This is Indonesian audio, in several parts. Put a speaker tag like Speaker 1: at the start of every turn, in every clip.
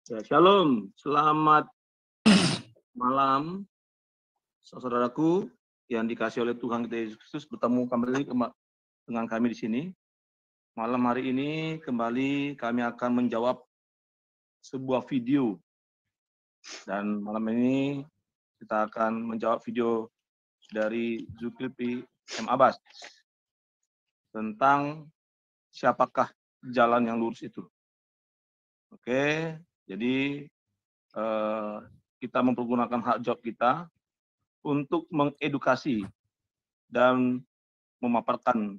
Speaker 1: Ya, shalom, selamat malam, saudaraku yang dikasih oleh Tuhan kita Yesus Kristus, bertemu kembali dengan kami di sini. Malam hari ini kembali kami akan menjawab sebuah video, dan malam ini kita akan menjawab video dari Zulkifli M. Abbas tentang siapakah jalan yang lurus itu. Oke, jadi kita mempergunakan hak jawab kita untuk mengedukasi dan memaparkan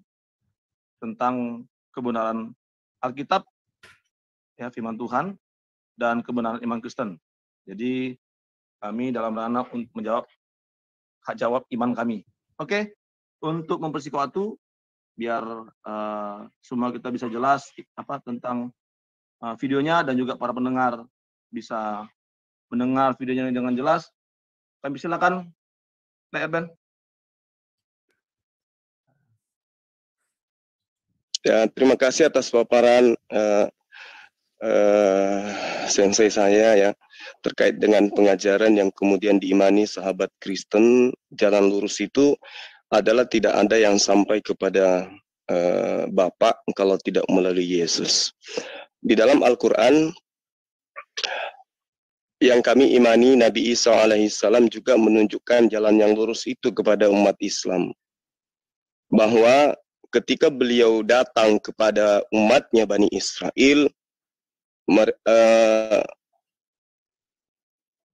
Speaker 1: tentang kebenaran Alkitab, ya, firman Tuhan, dan kebenaran iman Kristen. Jadi kami dalam ranah untuk menjawab hak jawab iman kami. Oke, untuk mempersingkat waktu, biar semua kita bisa jelas tentang videonya, dan juga para pendengar bisa mendengar videonya dengan jelas. Kami silakan, Pak Erben.
Speaker 2: Ya, terima kasih atas paparan sensei saya ya, terkait dengan pengajaran yang kemudian diimani sahabat Kristen. Jalan lurus itu adalah tidak ada yang sampai kepada Bapa kalau tidak melalui Yesus. Di dalam Al-Quran yang kami imani, Nabi Isa alaihissalam juga menunjukkan jalan yang lurus itu kepada umat Islam. Bahwa ketika beliau datang kepada umatnya Bani Israel,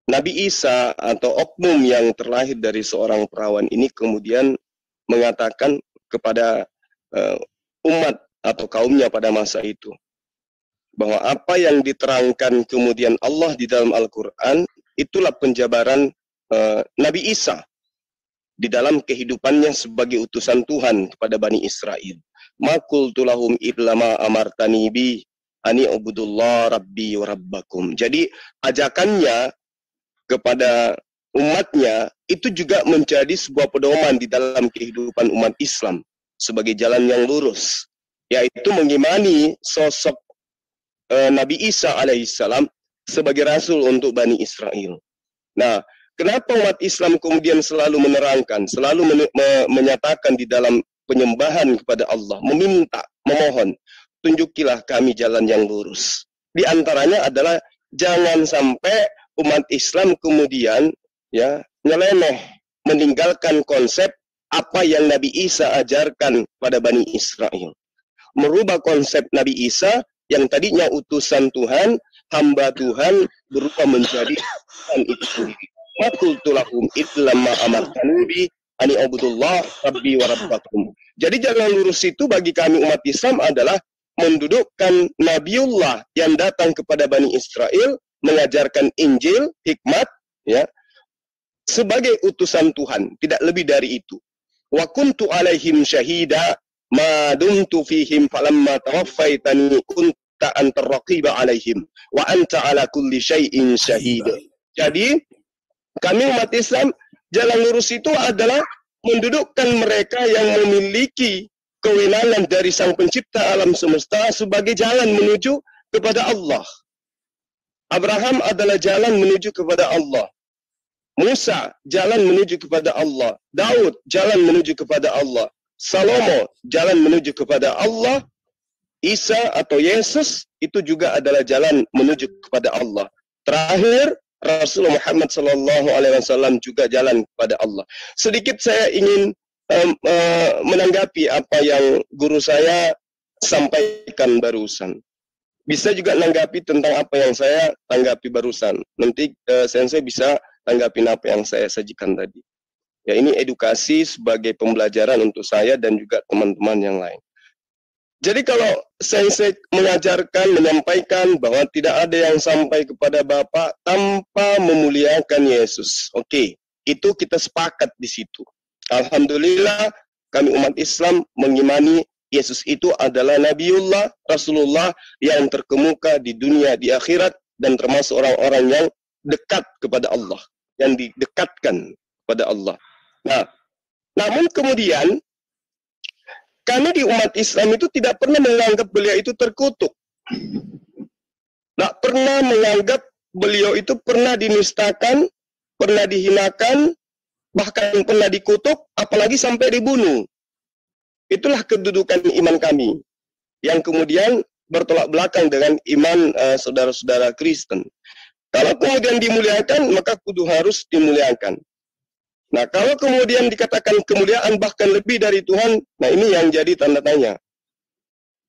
Speaker 2: Nabi Isa atau oknum yang terlahir dari seorang perawan ini kemudian mengatakan kepada umat atau kaumnya pada masa itu, bahwa apa yang diterangkan kemudian Allah di dalam Al-Quran, itulah penjabaran Nabi Isa di dalam kehidupannya sebagai utusan Tuhan kepada Bani Israel. Ma qultu lahum illa ma amartani bi ani ubudullah rabbi wa rabbakum. Jadi ajakannya kepada umatnya itu juga menjadi sebuah pedoman di dalam kehidupan umat Islam sebagai jalan yang lurus, yaitu mengimani sosok Nabi Isa alaihissalam sebagai rasul untuk Bani Israel. Nah, kenapa umat Islam kemudian selalu menerangkan, selalu menyatakan di dalam penyembahan kepada Allah, meminta, memohon, tunjukilah kami jalan yang lurus. Di antaranya adalah jangan sampai umat Islam kemudian ya nyeleneh, meninggalkan konsep apa yang Nabi Isa ajarkan pada Bani Israel. Merubah konsep Nabi Isa yang tadinya utusan Tuhan, hamba Tuhan, berubah menjadi Tuhan itu sendiri. Qultu lahum illa ma amartani bi ani ubudullah rabbi wa rabbakum. Jadi jalan lurus itu bagi kami umat Islam adalah mendudukkan Nabiullah yang datang kepada Bani Israel, mengajarkan Injil, hikmat, ya, sebagai utusan Tuhan, tidak lebih dari itu. Wa kuntu alaihim syahida ma dumtu fihim falamma tawaffaitani kunta antar raqiba alaihim wa anta ala kulli syai'in syahid. Jadi kami umat Islam, jalan lurus itu adalah mendudukkan mereka yang memiliki kewenangan dari Sang Pencipta alam semesta sebagai jalan menuju kepada Allah. Abraham adalah jalan menuju kepada Allah. Musa jalan menuju kepada Allah. Daud jalan menuju kepada Allah. Salomo jalan menuju kepada Allah. Isa atau Yesus itu juga adalah jalan menuju kepada Allah. Terakhir Rasulullah Muhammad SAW juga jalan kepada Allah. Sedikit saya ingin menanggapi apa yang guru saya sampaikan barusan. Bisa juga menanggapi tentang apa yang saya tanggapi barusan. Nanti sensei bisa tanggapin apa yang saya sajikan tadi. Ya, ini edukasi sebagai pembelajaran untuk saya dan juga teman-teman yang lain. Jadi kalau sensei mengajarkan, menyampaikan bahwa tidak ada yang sampai kepada Bapa tanpa memuliakan Yesus. Oke, itu kita sepakat di situ. Alhamdulillah kami umat Islam mengimani Yesus itu adalah Nabiullah, Rasulullah yang terkemuka di dunia, di akhirat, dan termasuk orang-orang yang dekat kepada Allah, yang didekatkan kepada Allah. Nah, namun kemudian kami di umat Islam itu tidak pernah menganggap beliau itu terkutuk. Nggak pernah menganggap beliau itu pernah dinistakan, pernah dihinakan, bahkan pernah dikutuk, apalagi sampai dibunuh. Itulah kedudukan iman kami, yang kemudian bertolak belakang dengan iman saudara-saudara Kristen. Kalau kemudian dimuliakan, maka kudu harus dimuliakan. Nah, kalau kemudian dikatakan kemuliaan bahkan lebih dari Tuhan, nah ini yang jadi tanda tanya.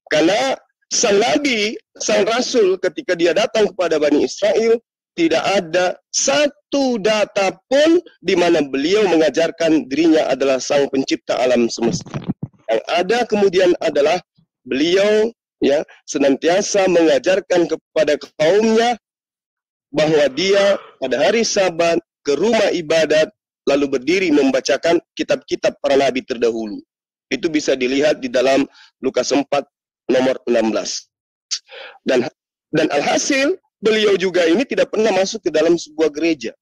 Speaker 2: Karena sang Nabi, sang Rasul ketika dia datang kepada Bani Israel, tidak ada satu data pun di mana beliau mengajarkan dirinya adalah sang pencipta alam semesta. Yang ada kemudian adalah beliau ya senantiasa mengajarkan kepada kaumnya bahwa dia pada hari Sabat ke rumah ibadat lalu berdiri membacakan kitab-kitab para nabi terdahulu. Itu bisa dilihat di dalam Lukas 4 nomor 16. Dan alhasil beliau juga ini tidak pernah masuk ke dalam sebuah gereja.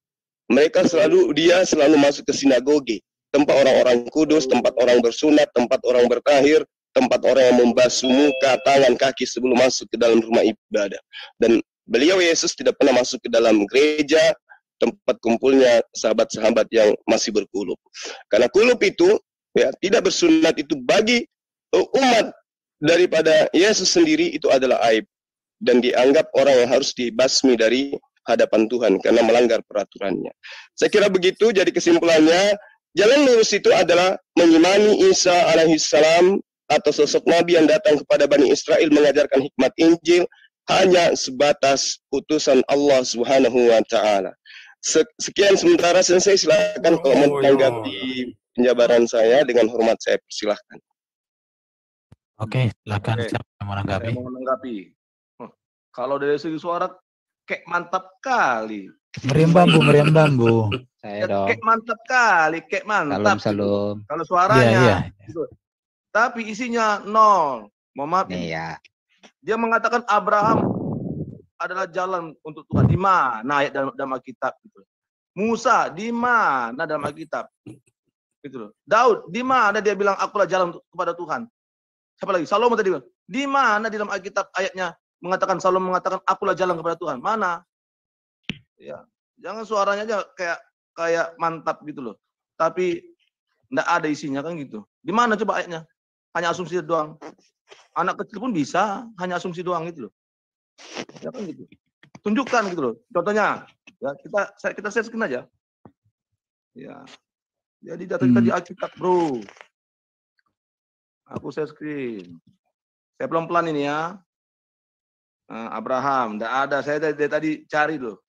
Speaker 2: Dia selalu masuk ke sinagoge, tempat orang-orang kudus, tempat orang bersunat, tempat orang bertahir, tempat orang yang membasuh muka, tangan, kaki sebelum masuk ke dalam rumah ibadah. Dan beliau Yesus tidak pernah masuk ke dalam gereja, tempat kumpulnya sahabat-sahabat yang masih berkulup. Karena kulup itu ya tidak bersunat itu bagi umat daripada Yesus sendiri itu adalah aib dan dianggap orang yang harus dibasmi dari hadapan Tuhan karena melanggar peraturannya. Saya kira begitu. Jadi kesimpulannya, jalan lurus itu adalah mengimani Isa alaihissalam atau sosok Nabi yang datang kepada Bani Israel mengajarkan hikmat Injil hanya sebatas utusan Allah Subhanahu wa taala. Sekian sementara, saya silakan kalau mau menanggapi penjabaran saya, dengan hormat saya persilahkan.
Speaker 3: Oke, silakan siapa yang menanggapi?
Speaker 1: Saya mau menanggapi. Kalau dari segi suara, kayak mantap kali.
Speaker 3: Meriam bambu.
Speaker 4: Saya dong.
Speaker 1: Kayak mantap kali, kayak mantap.
Speaker 4: Salam.
Speaker 1: Kalau suaranya,
Speaker 3: iya.
Speaker 1: gitu. Tapi isinya nol. Mohon maaf.
Speaker 4: Iya.
Speaker 1: Dia mengatakan Abraham adalah jalan untuk Tuhan. Di mana ayat dalam Alkitab? Gitu. Musa, di mana dalam Alkitab? Gitu loh. Daud, di mana dia bilang akulah jalan kepada Tuhan? Siapa lagi? Salomo tadi bilang, di mana di dalam Alkitab ayatnya mengatakan Salomo mengatakan akulah jalan kepada Tuhan? Mana? Ya, jangan suaranya aja kayak mantap gitu loh. Tapi enggak ada isinya kan gitu. Di mana coba ayatnya? Hanya asumsi doang. Anak kecil pun bisa hanya asumsi doang gitu loh. Ya kan gitu. Tunjukkan gitu loh. Contohnya, ya kita share screen aja. Ya. Jadi data kita di Alkitab, bro. Aku share screen. Saya pelan-pelan ini ya. Nah, Abraham, enggak ada. Saya dari tadi cari loh.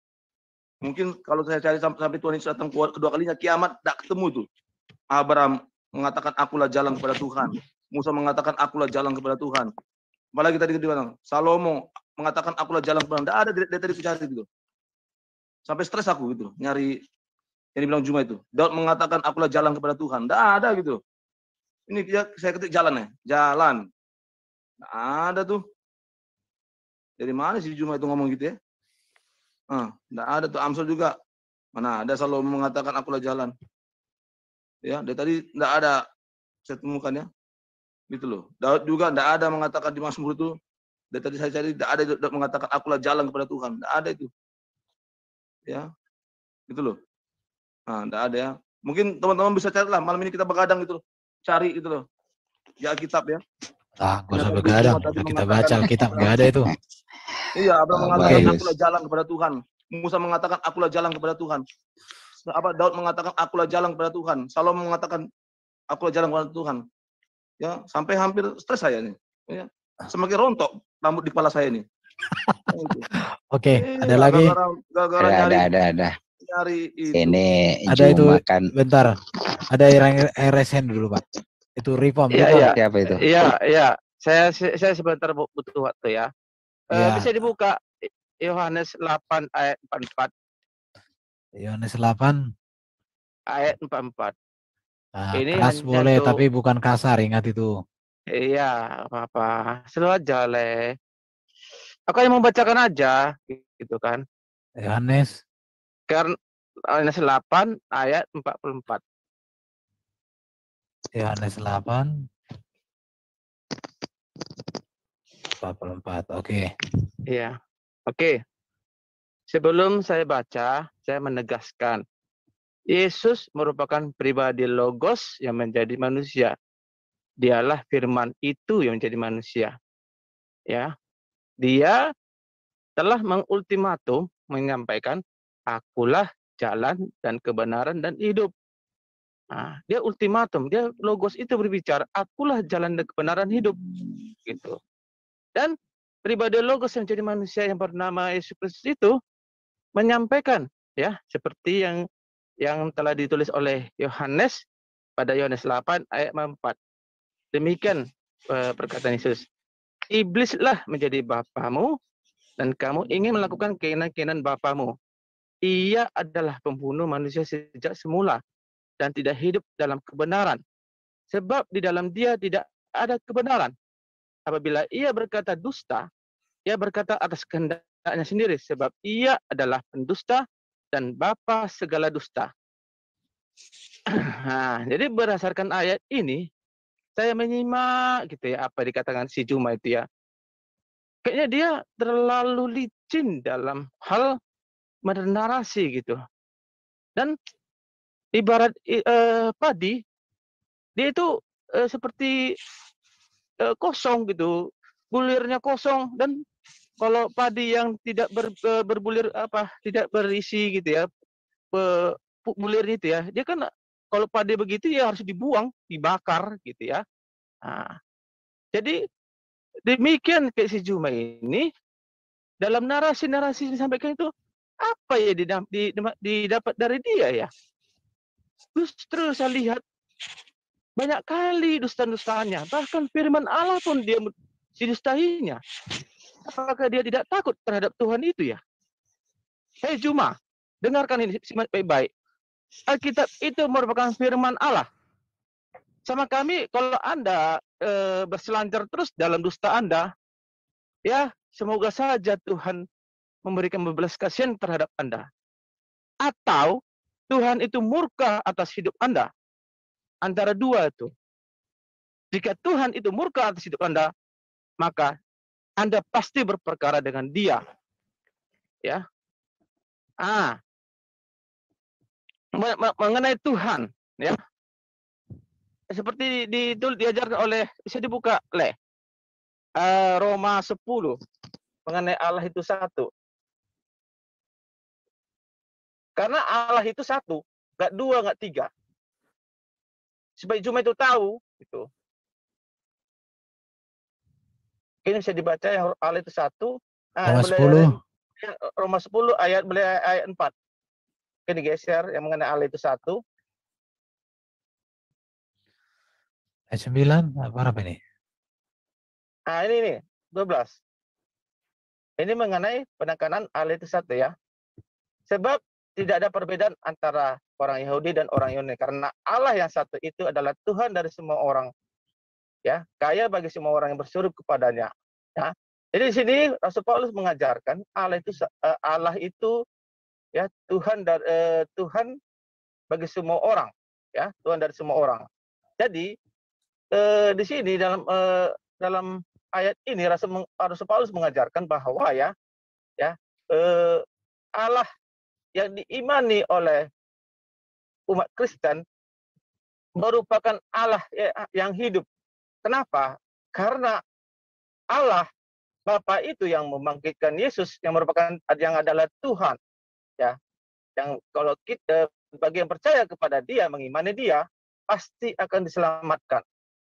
Speaker 1: Mungkin kalau saya cari sampai Tuhan Yesus datang kedua kalinya, kiamat enggak ketemu tuh. Abraham mengatakan akulah jalan kepada Tuhan. Musa mengatakan akulah jalan kepada Tuhan. Apalagi tadi bilang, Salomo mengatakan akulah jalan kepada Tuhan. Enggak ada dari tadi cari gitu. Sampai stres aku gitu, nyari yang dibilang Juma itu. Daud mengatakan akulah jalan kepada Tuhan. Enggak ada gitu. Ini saya ketik jalan ya, jalan. Enggak ada tuh. Dari mana sih Juma itu ngomong gitu ya? Enggak ada tuh. Amsal juga. Mana ada Salomo mengatakan akulah jalan. Ya, dari tadi enggak ada saya temukan ya. Gitu loh. Daud juga enggak ada mengatakan di Mazmur itu. Dari tadi saya cari enggak ada mengatakan akulah jalan kepada Tuhan. Enggak ada itu. Ya. Gitu loh. Nah, enggak ada ya. Mungkin teman-teman bisa cari lah. Malam ini kita begadang gitu loh. Cari gitu loh. Ya Alkitab ya.
Speaker 3: Gak usah begadang. Kita baca Alkitab enggak ada itu.
Speaker 1: Iya, Abraham mengatakan akulah jalan kepada Tuhan. Musa mengatakan akulah jalan kepada Tuhan. Daud mengatakan akulah jalan kepada Tuhan. Salomo mengatakan akulah jalan kepada Tuhan. Ya, sampai hampir stres saya nih. Ya. Semakin rontok rambut di kepala saya nih.
Speaker 3: Oke, ada lagi?
Speaker 4: Ada.
Speaker 1: Nyari itu.
Speaker 4: Ini
Speaker 3: ada itu
Speaker 4: makan.
Speaker 3: Bentar. Ada yang RSN dulu, Pak. Itu reform.
Speaker 4: Iya. Siapa itu?
Speaker 5: Iya. Saya sebentar butuh waktu ya. Bisa dibuka Yohanes 8 ayat 44.
Speaker 3: Yohanes 8
Speaker 5: ayat 44.
Speaker 3: Nah, ini keras boleh untuk... tapi bukan kasar, ingat itu.
Speaker 5: Iya, apa-apa. Selalu aja, Le. Aku hanya membacakan aja, gitu kan.
Speaker 3: Yohanes.
Speaker 5: Karena Yohanes 8 ayat 44.
Speaker 3: Yohanes 8 44. Oke.
Speaker 5: Iya. Oke. Sebelum saya baca, saya menegaskan. Yesus merupakan pribadi logos yang menjadi manusia. Dialah firman itu yang menjadi manusia. Ya. Dia telah mengultimatum menyampaikan, akulah jalan dan kebenaran dan hidup. Nah, dia ultimatum, dia logos itu berbicara, akulah jalan dan kebenaran hidup. Gitu. Dan pribadi logos yang jadi manusia yang bernama Yesus Kristus itu menyampaikan, ya, seperti yang telah ditulis oleh Yohanes pada Yohanes 8 ayat 4. Demikian perkataan Yesus. Iblislah menjadi bapamu dan kamu ingin melakukan keinginan-keinginan bapamu. Ia adalah pembunuh manusia sejak semula dan tidak hidup dalam kebenaran. Sebab di dalam dia tidak ada kebenaran. Apabila ia berkata dusta, ia berkata atas kehendaknya sendiri. Sebab ia adalah pendusta dan bapa segala dusta. Nah, jadi berdasarkan ayat ini, saya menyimak gitu ya, apa dikatakan si Juma itu ya. Kayaknya dia terlalu licin dalam hal menarasi gitu. Dan ibarat padi, dia itu seperti kosong gitu, bulirnya kosong. Dan kalau padi yang tidak berbulir tidak berisi gitu ya, bulirnya itu ya, dia kan kalau padi begitu ya harus dibuang, dibakar gitu ya. Nah, jadi demikian kayak si Juma ini dalam narasi-narasi yang disampaikan itu apa ya didapat dari dia ya? Justru saya lihat banyak kali dusta-dustaannya. Bahkan firman Allah pun dia didustainya. Apakah dia tidak takut terhadap Tuhan itu ya? Hei Juma, dengarkan ini simak baik-baik. Alkitab itu merupakan firman Allah. Sama kami, kalau Anda berselancar terus dalam dusta Anda, ya semoga saja Tuhan memberikan belas kasihan terhadap Anda. Atau Tuhan itu murka atas hidup Anda. Antara dua itu. Jika Tuhan itu murka atas hidup Anda, maka Anda pasti berperkara dengan Dia. Ya. Mengenai Tuhan, ya. Seperti diajarkan oleh, bisa dibuka oleh Roma 10 mengenai Allah itu satu. Karena Allah itu satu, nggak dua, nggak tiga. Supaya Juma itu tahu, gitu. Ini bisa dibaca yang Allah itu satu.
Speaker 3: Roma 10.
Speaker 5: Roma 10 ayat 4. Ini geser yang mengenai Allah itu satu.
Speaker 3: Ayat 9, apa ini?
Speaker 5: Nah, ini 12. Ini mengenai penekanan Allah itu satu ya. Sebab tidak ada perbedaan antara orang Yahudi dan orang Yunani, karena Allah yang satu itu adalah Tuhan dari semua orang. Ya, kaya bagi semua orang yang berseru kepadanya. Ya. Jadi di sini Rasul Paulus mengajarkan Allah itu ya Tuhan bagi semua orang, ya, Tuhan dari semua orang. Jadi di sini dalam ayat ini Rasul Paulus mengajarkan bahwa Allah yang diimani oleh umat Kristen merupakan Allah yang hidup. Kenapa? Karena Allah Bapa itu yang membangkitkan Yesus yang adalah Tuhan, ya. Yang kalau kita bagi yang percaya kepada Dia, mengimani Dia, pasti akan diselamatkan.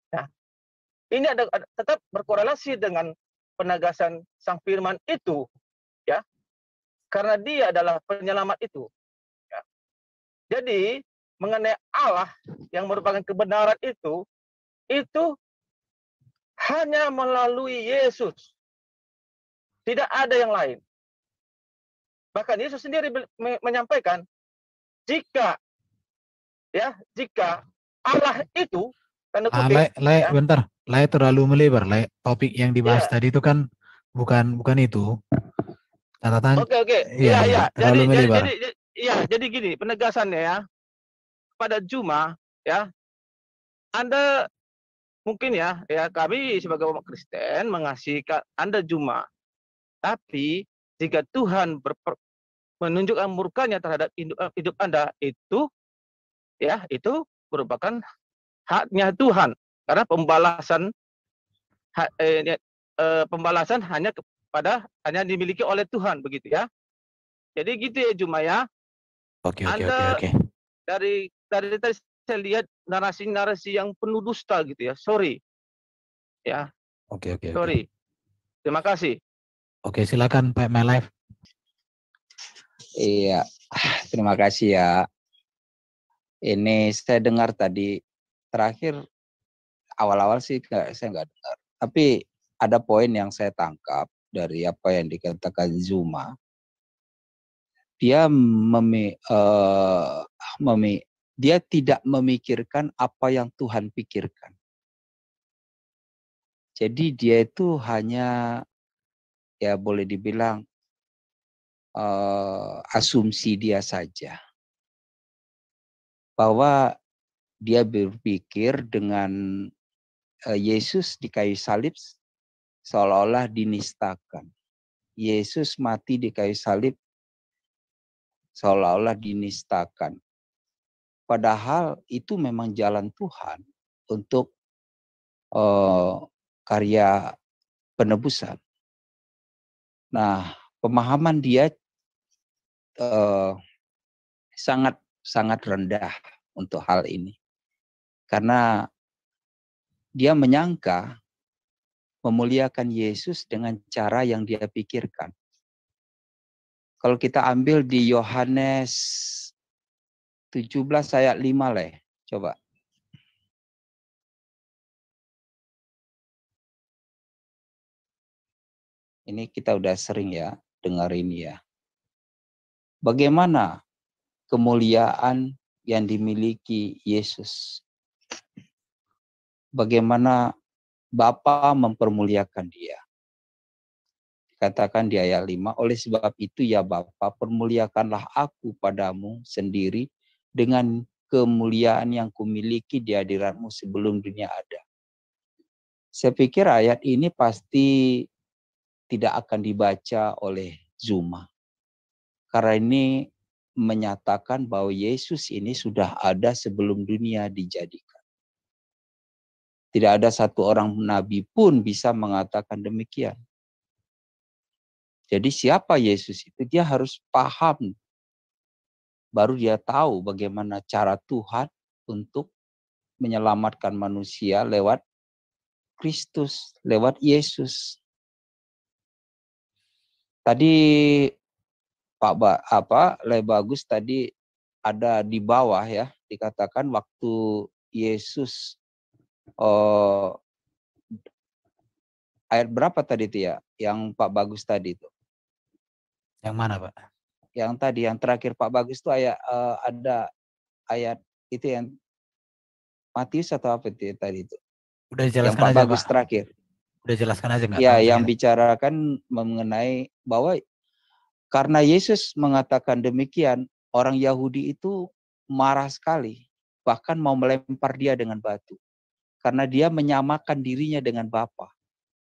Speaker 5: Ya. Ini tetap berkorelasi dengan penegasan Sang Firman itu, ya. Karena Dia adalah penyelamat itu. Ya. Jadi mengenai Allah yang merupakan kebenaran itu hanya melalui Yesus. Tidak ada yang lain. Bahkan Yesus sendiri menyampaikan, jika Allah itu, tanda kutip,
Speaker 3: bentar, terlalu melebar. Topik yang dibahas tadi itu kan bukan itu. Catatan.
Speaker 5: Oke. Iya. Jadi gini penegasannya ya. Pada Juma ya, Anda mungkin ya kami sebagai umat Kristen mengasihi Anda Juma. Tapi jika Tuhan menunjukkan murkanya terhadap hidup Anda, itu merupakan haknya Tuhan, karena pembalasan hanya dimiliki oleh Tuhan, begitu ya. Jadi gitu ya Juma ya.
Speaker 3: Oke.
Speaker 5: Dari tadi saya lihat narasi-narasi yang penuh dusta gitu ya. Sorry. Ya.
Speaker 3: Oke.
Speaker 5: Sorry. Terima kasih.
Speaker 3: Oke, silakan Pak Melive.
Speaker 4: Iya, terima kasih ya. Ini saya dengar tadi terakhir awal-awal sih saya nggak dengar. Tapi ada poin yang saya tangkap dari apa yang dikatakan Zuma. Dia dia tidak memikirkan apa yang Tuhan pikirkan. Jadi dia itu hanya ya boleh dibilang asumsi dia saja. Bahwa dia berpikir dengan Yesus di kayu salib seolah-olah dinistakan. Yesus mati di kayu salib seolah-olah dinistakan. Padahal itu memang jalan Tuhan untuk karya penebusan. Nah, pemahaman dia sangat rendah untuk hal ini. Karena dia menyangka memuliakan Yesus dengan cara yang dia pikirkan. Kalau kita ambil di Yohanes 17 ayat 5 lah, coba. Ini kita udah sering ya dengar ini ya. Bagaimana kemuliaan yang dimiliki Yesus? Bagaimana Bapa mempermuliakan dia? Katakan di ayat 5, oleh sebab itu ya Bapa, permuliakanlah aku padamu sendiri dengan kemuliaan yang kumiliki di hadiratmu sebelum dunia ada. Saya pikir ayat ini pasti tidak akan dibaca oleh Zuma. Karena ini menyatakan bahwa Yesus ini sudah ada sebelum dunia dijadikan. Tidak ada satu orang nabi pun bisa mengatakan demikian. Jadi siapa Yesus itu? Dia harus paham. Baru dia tahu bagaimana cara Tuhan untuk menyelamatkan manusia lewat Kristus, lewat Yesus. Tadi Le Bagus tadi ada di bawah ya, dikatakan waktu Yesus ayat berapa tadi itu ya, yang Pak Bagus tadi itu?
Speaker 3: Yang mana Pak?
Speaker 4: Yang tadi, yang terakhir Pak Bagus itu ada ayat itu yang Matius atau apa itu tadi itu?
Speaker 3: Udah jelaskan
Speaker 4: yang Pak
Speaker 3: aja
Speaker 4: Bagus
Speaker 3: Pak.
Speaker 4: terakhir.
Speaker 3: Udah jelaskan aja nggak?
Speaker 4: Ya,
Speaker 3: tahu
Speaker 4: yang
Speaker 3: saya.
Speaker 4: bicarakan mengenai bahwa karena Yesus mengatakan demikian, orang Yahudi itu marah sekali, bahkan mau melempar dia dengan batu. Karena dia menyamakan dirinya dengan Bapa.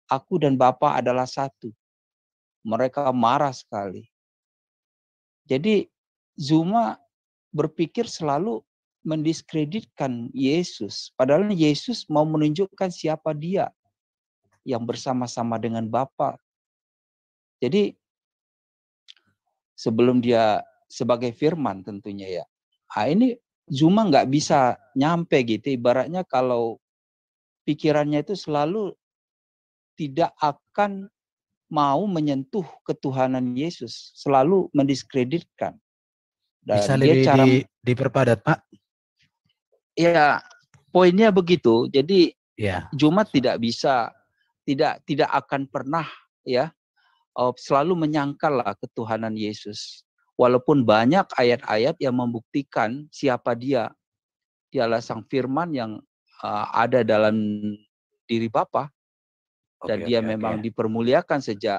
Speaker 4: Aku dan Bapa adalah satu. Mereka marah sekali. Jadi Zuma berpikir selalu mendiskreditkan Yesus. Padahal Yesus mau menunjukkan siapa dia yang bersama-sama dengan Bapa. Jadi sebelum dia sebagai firman tentunya ya. Ini Zuma nggak bisa nyampe gitu. Ibaratnya kalau pikirannya itu selalu tidak akan mau menyentuh ketuhanan Yesus. Selalu mendiskreditkan. Dan
Speaker 3: bisa
Speaker 4: dia
Speaker 3: lebih diperpadat Pak?
Speaker 4: Ya, poinnya begitu. Jadi
Speaker 3: Ya.
Speaker 4: Zuma tidak bisa, tidak akan pernah ya selalu menyangkallah ketuhanan Yesus. Walaupun banyak ayat-ayat yang membuktikan siapa dia. Dialah sang firman yang ada dalam diri Bapa. Dan dia memang dipermuliakan sejak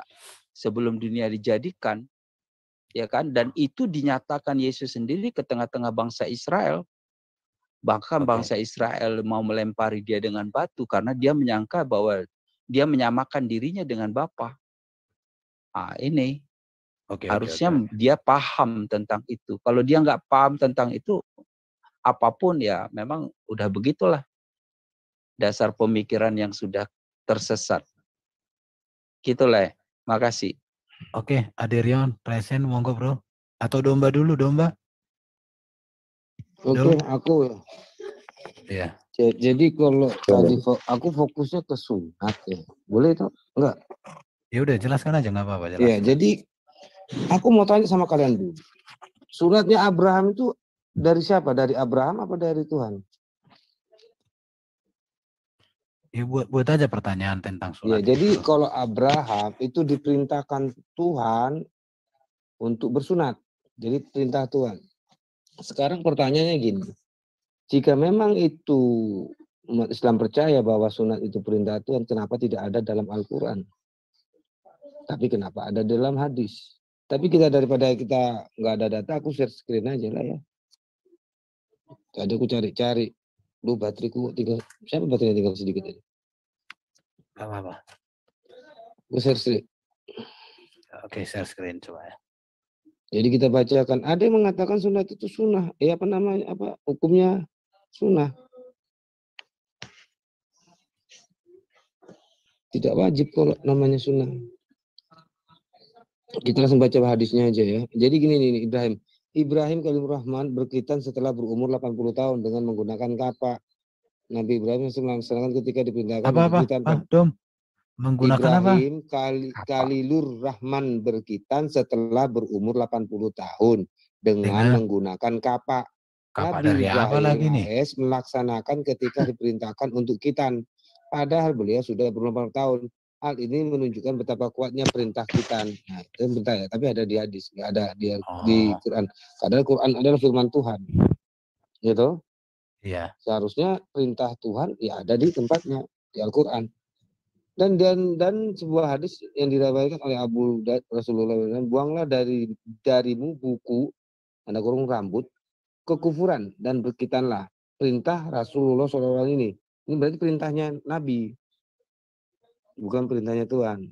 Speaker 4: sebelum dunia dijadikan. Ya kan? Dan itu dinyatakan Yesus sendiri ke tengah-tengah bangsa Israel. Bahkan bangsa Israel mau melempari dia dengan batu karena dia menyangka bahwa dia menyamakan dirinya dengan Bapa. Ini Harusnya dia paham tentang itu. Kalau dia nggak paham tentang itu, apapun ya memang udah begitulah. Dasar pemikiran yang sudah tersesat. Gitulah. Makasih.
Speaker 3: Oke, Aderion, Resen, monggo bro. Atau Domba dulu, Domba.
Speaker 6: Oke, aku
Speaker 3: ya.
Speaker 6: Jadi kalau tadi aku fokusnya ke sunat ya. Boleh itu? Enggak?
Speaker 3: Ya udah, jelaskan aja, nggak apa-apa.
Speaker 6: Ya, jadi aku mau tanya sama kalian dulu. Sunatnya Abraham itu dari siapa? Dari Abraham apa dari Tuhan?
Speaker 3: Ya buat aja pertanyaan tentang sunat.
Speaker 6: Ya, jadi kalau Abraham itu diperintahkan Tuhan untuk bersunat. Jadi perintah Tuhan. Sekarang pertanyaannya gini. Jika memang itu umat Islam percaya bahwa sunat itu perintah Tuhan, kenapa tidak ada dalam Al-Quran? Tapi kenapa ada dalam hadis? Tapi daripada kita nggak ada data, aku share screen aja lah ya. Tadi aku cari-cari. Lu bateriku tinggal, siapa baterainya tinggal sedikit ini?
Speaker 3: Gak apa-apa.
Speaker 6: Aku share screen.
Speaker 3: Oke, share screen coba ya.
Speaker 6: Jadi kita bacakan. Ada yang mengatakan sunat itu sunnah. Apa namanya? Hukumnya sunnah. Tidak wajib kalau namanya sunnah. Kita langsung baca hadisnya aja ya. Jadi gini nih Ibrahim. Ibrahim Khalilur Rahman berkhitan setelah berumur 80 tahun dengan menggunakan kapak. Nabi Ibrahim melaksanakan ketika diperintahkan berkhitan.
Speaker 3: Dom? Menggunakan
Speaker 6: Ibrahim Khalilur Rahman berkhitan setelah berumur 80 tahun dengan menggunakan kapak.
Speaker 3: Kapak dari apa lagi nih?
Speaker 6: Melaksanakan ketika diperintahkan untuk khitan. Padahal beliau sudah berumur 80 tahun. Hal ini menunjukkan betapa kuatnya perintah khitan. Nah, itu bentar ya, tapi ada di hadis, nggak ada di Quran. Padahal Quran adalah firman Tuhan. Gitu?
Speaker 3: Iya.
Speaker 6: Seharusnya perintah Tuhan ya ada di tempatnya di Al-Quran. Dan sebuah hadis yang diriwayatkan oleh Abu Daud Rasulullah SAW, buanglah darimu buku, tanda kurung rambut, kekufuran dan berkhitanlah. Perintah Rasulullah SAW ini. Ini berarti perintahnya Nabi, bukan perintahnya Tuhan.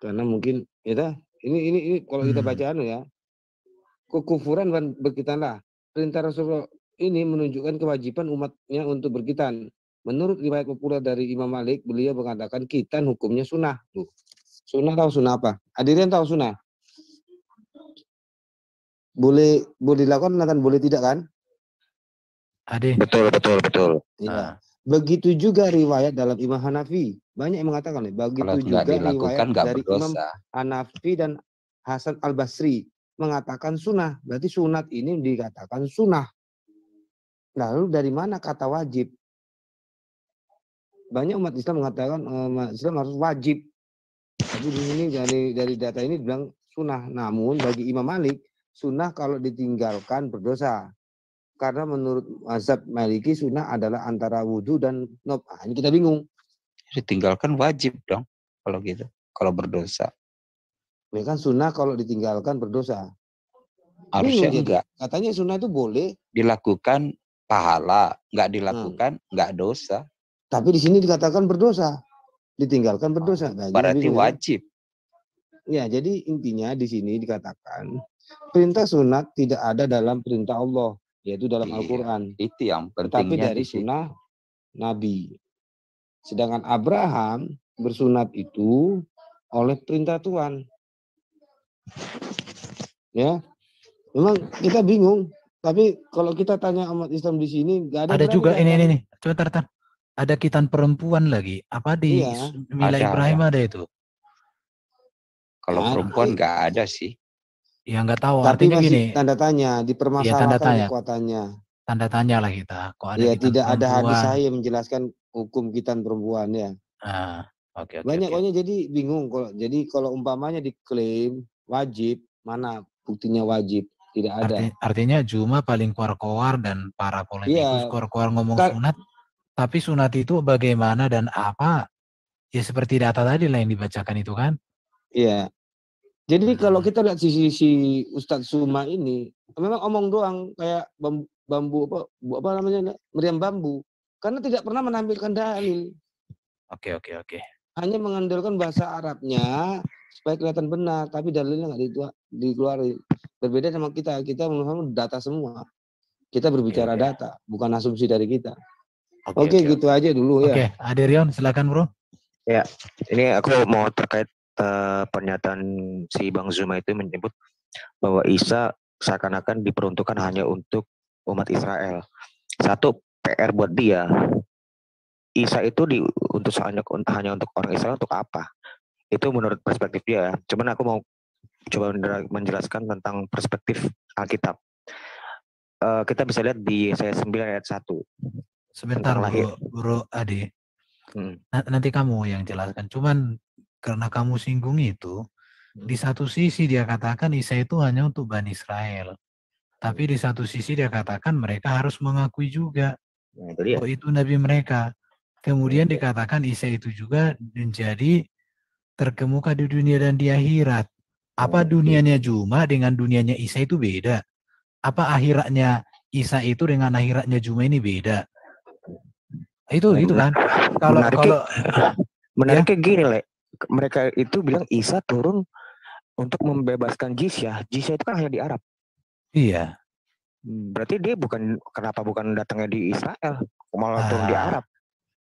Speaker 6: Karena mungkin ya ini kalau kita baca ya, kekufuran dan berkhitanlah. Perintah Rasulullah ini menunjukkan kewajiban umatnya untuk berkhitan. Menurut riwayat populer dari Imam Malik, beliau mengatakan khitan hukumnya sunnah. Tuh. Sunnah tahu sunnah apa? Hadirin tahu sunnah? Boleh dilakukan dan boleh tidak kan?
Speaker 3: Ade.
Speaker 2: Betul.
Speaker 6: Ya. Begitu juga riwayat dalam Imam Hanafi. Banyak yang mengatakan begitu
Speaker 4: kalau
Speaker 6: juga riwayat dari
Speaker 4: berdosa.
Speaker 6: Imam Hanafi dan Hasan Al-Basri mengatakan sunnah. Berarti sunat ini dikatakan sunnah. Lalu dari mana kata wajib? Banyak umat Islam mengatakan umat Islam harus wajib. Tapi di sini dari data ini bilang sunnah. Namun bagi Imam Malik, sunnah kalau ditinggalkan berdosa. Karena menurut mazhab Maliki sunnah adalah antara wudhu dan nob. Ini kita bingung.
Speaker 4: Ditinggalkan wajib dong kalau gitu. Kalau berdosa.
Speaker 6: Ini kan sunnah kalau ditinggalkan berdosa.
Speaker 4: Harusnya
Speaker 6: bingung,
Speaker 4: enggak.
Speaker 6: Katanya sunnah itu boleh
Speaker 4: dilakukan pahala, enggak dilakukan enggak dosa.
Speaker 6: Tapi di sini dikatakan berdosa. Ditinggalkan berdosa. Nah,
Speaker 4: berarti wajib.
Speaker 6: Ya, jadi intinya di sini dikatakan perintah sunat tidak ada dalam perintah Allah, yaitu dalam Al-Quran.
Speaker 4: Itu yang pentingnya.
Speaker 6: Tapi dari sunnah Nabi. Sedangkan Abraham bersunat itu oleh perintah Tuhan. Ya, memang kita bingung. Tapi kalau kita tanya umat Islam di sini, nggak ada.
Speaker 3: Ada juga ini. Coba tar. Ada khitan perempuan lagi. Apa di Mila Ibrahim ada itu?
Speaker 4: Kalau perempuan nggak ada sih.
Speaker 3: Ya nggak tahu.
Speaker 6: Tapi
Speaker 3: artinya
Speaker 6: masih
Speaker 3: gini.
Speaker 6: Tanda tanya, dipermasalahkan kekuatannya.
Speaker 3: Tanda tanya lah kita. Kok ada
Speaker 6: tidak
Speaker 3: perempuan?
Speaker 6: ada hadis sahih yang menjelaskan hukum khitan perempuan ya.
Speaker 3: Oke.
Speaker 6: Banyak jadi bingung. Kalau umpamanya diklaim wajib, mana buktinya wajib? Tidak ada.
Speaker 3: Artinya Juma paling keluar dan para politikus keluar ngomong sunat. Tapi sunat itu bagaimana dan apa? Ya seperti data tadi lah yang dibacakan itu kan?
Speaker 6: Iya. Jadi kalau kita lihat si Ustadz Suma ini, memang omong doang kayak bambu apa namanya? Meriam bambu. Karena tidak pernah menampilkan dalil.
Speaker 3: Oke.
Speaker 6: Hanya mengandalkan bahasa Arabnya supaya kelihatan benar, tapi dalilnya nggak dikeluarin. Berbeda sama kita memahami data semua. Kita berbicara data, bukan asumsi dari kita. Oke, gitu aja dulu ya.
Speaker 3: Oke, Aderion silakan bro.
Speaker 7: Ya, ini aku mau terkait pernyataan si Bang Zuma itu menyebut bahwa Isa seakan-akan diperuntukkan hanya untuk umat Israel. Satu, PR buat dia. Isa itu hanya untuk orang Israel untuk apa? Itu menurut perspektif dia. Cuman aku mau coba menjelaskan tentang perspektif Alkitab. Kita bisa lihat di Yesaya 9 ayat 1.
Speaker 3: Sebentar bro Ade. Nanti kamu yang jelaskan. Cuman karena kamu singgung itu, di satu sisi dia katakan Isa itu hanya untuk Bani Israel. Tapi di satu sisi dia katakan mereka harus mengakui juga bahwa itu nabi mereka. Kemudian dikatakan Isa itu juga menjadi terkemuka di dunia dan di akhirat. Apa dunianya Juma dengan dunianya Isa itu beda? Apa akhiratnya Isa itu dengan akhiratnya Juma ini beda? Itu kan. Kalau
Speaker 7: menariknya gini, Le. Mereka itu bilang Isa turun untuk membebaskan jizyah. Jizyah itu kan hanya di Arab.
Speaker 3: Iya.
Speaker 7: Berarti dia bukan datangnya di Israel, malah turun di Arab.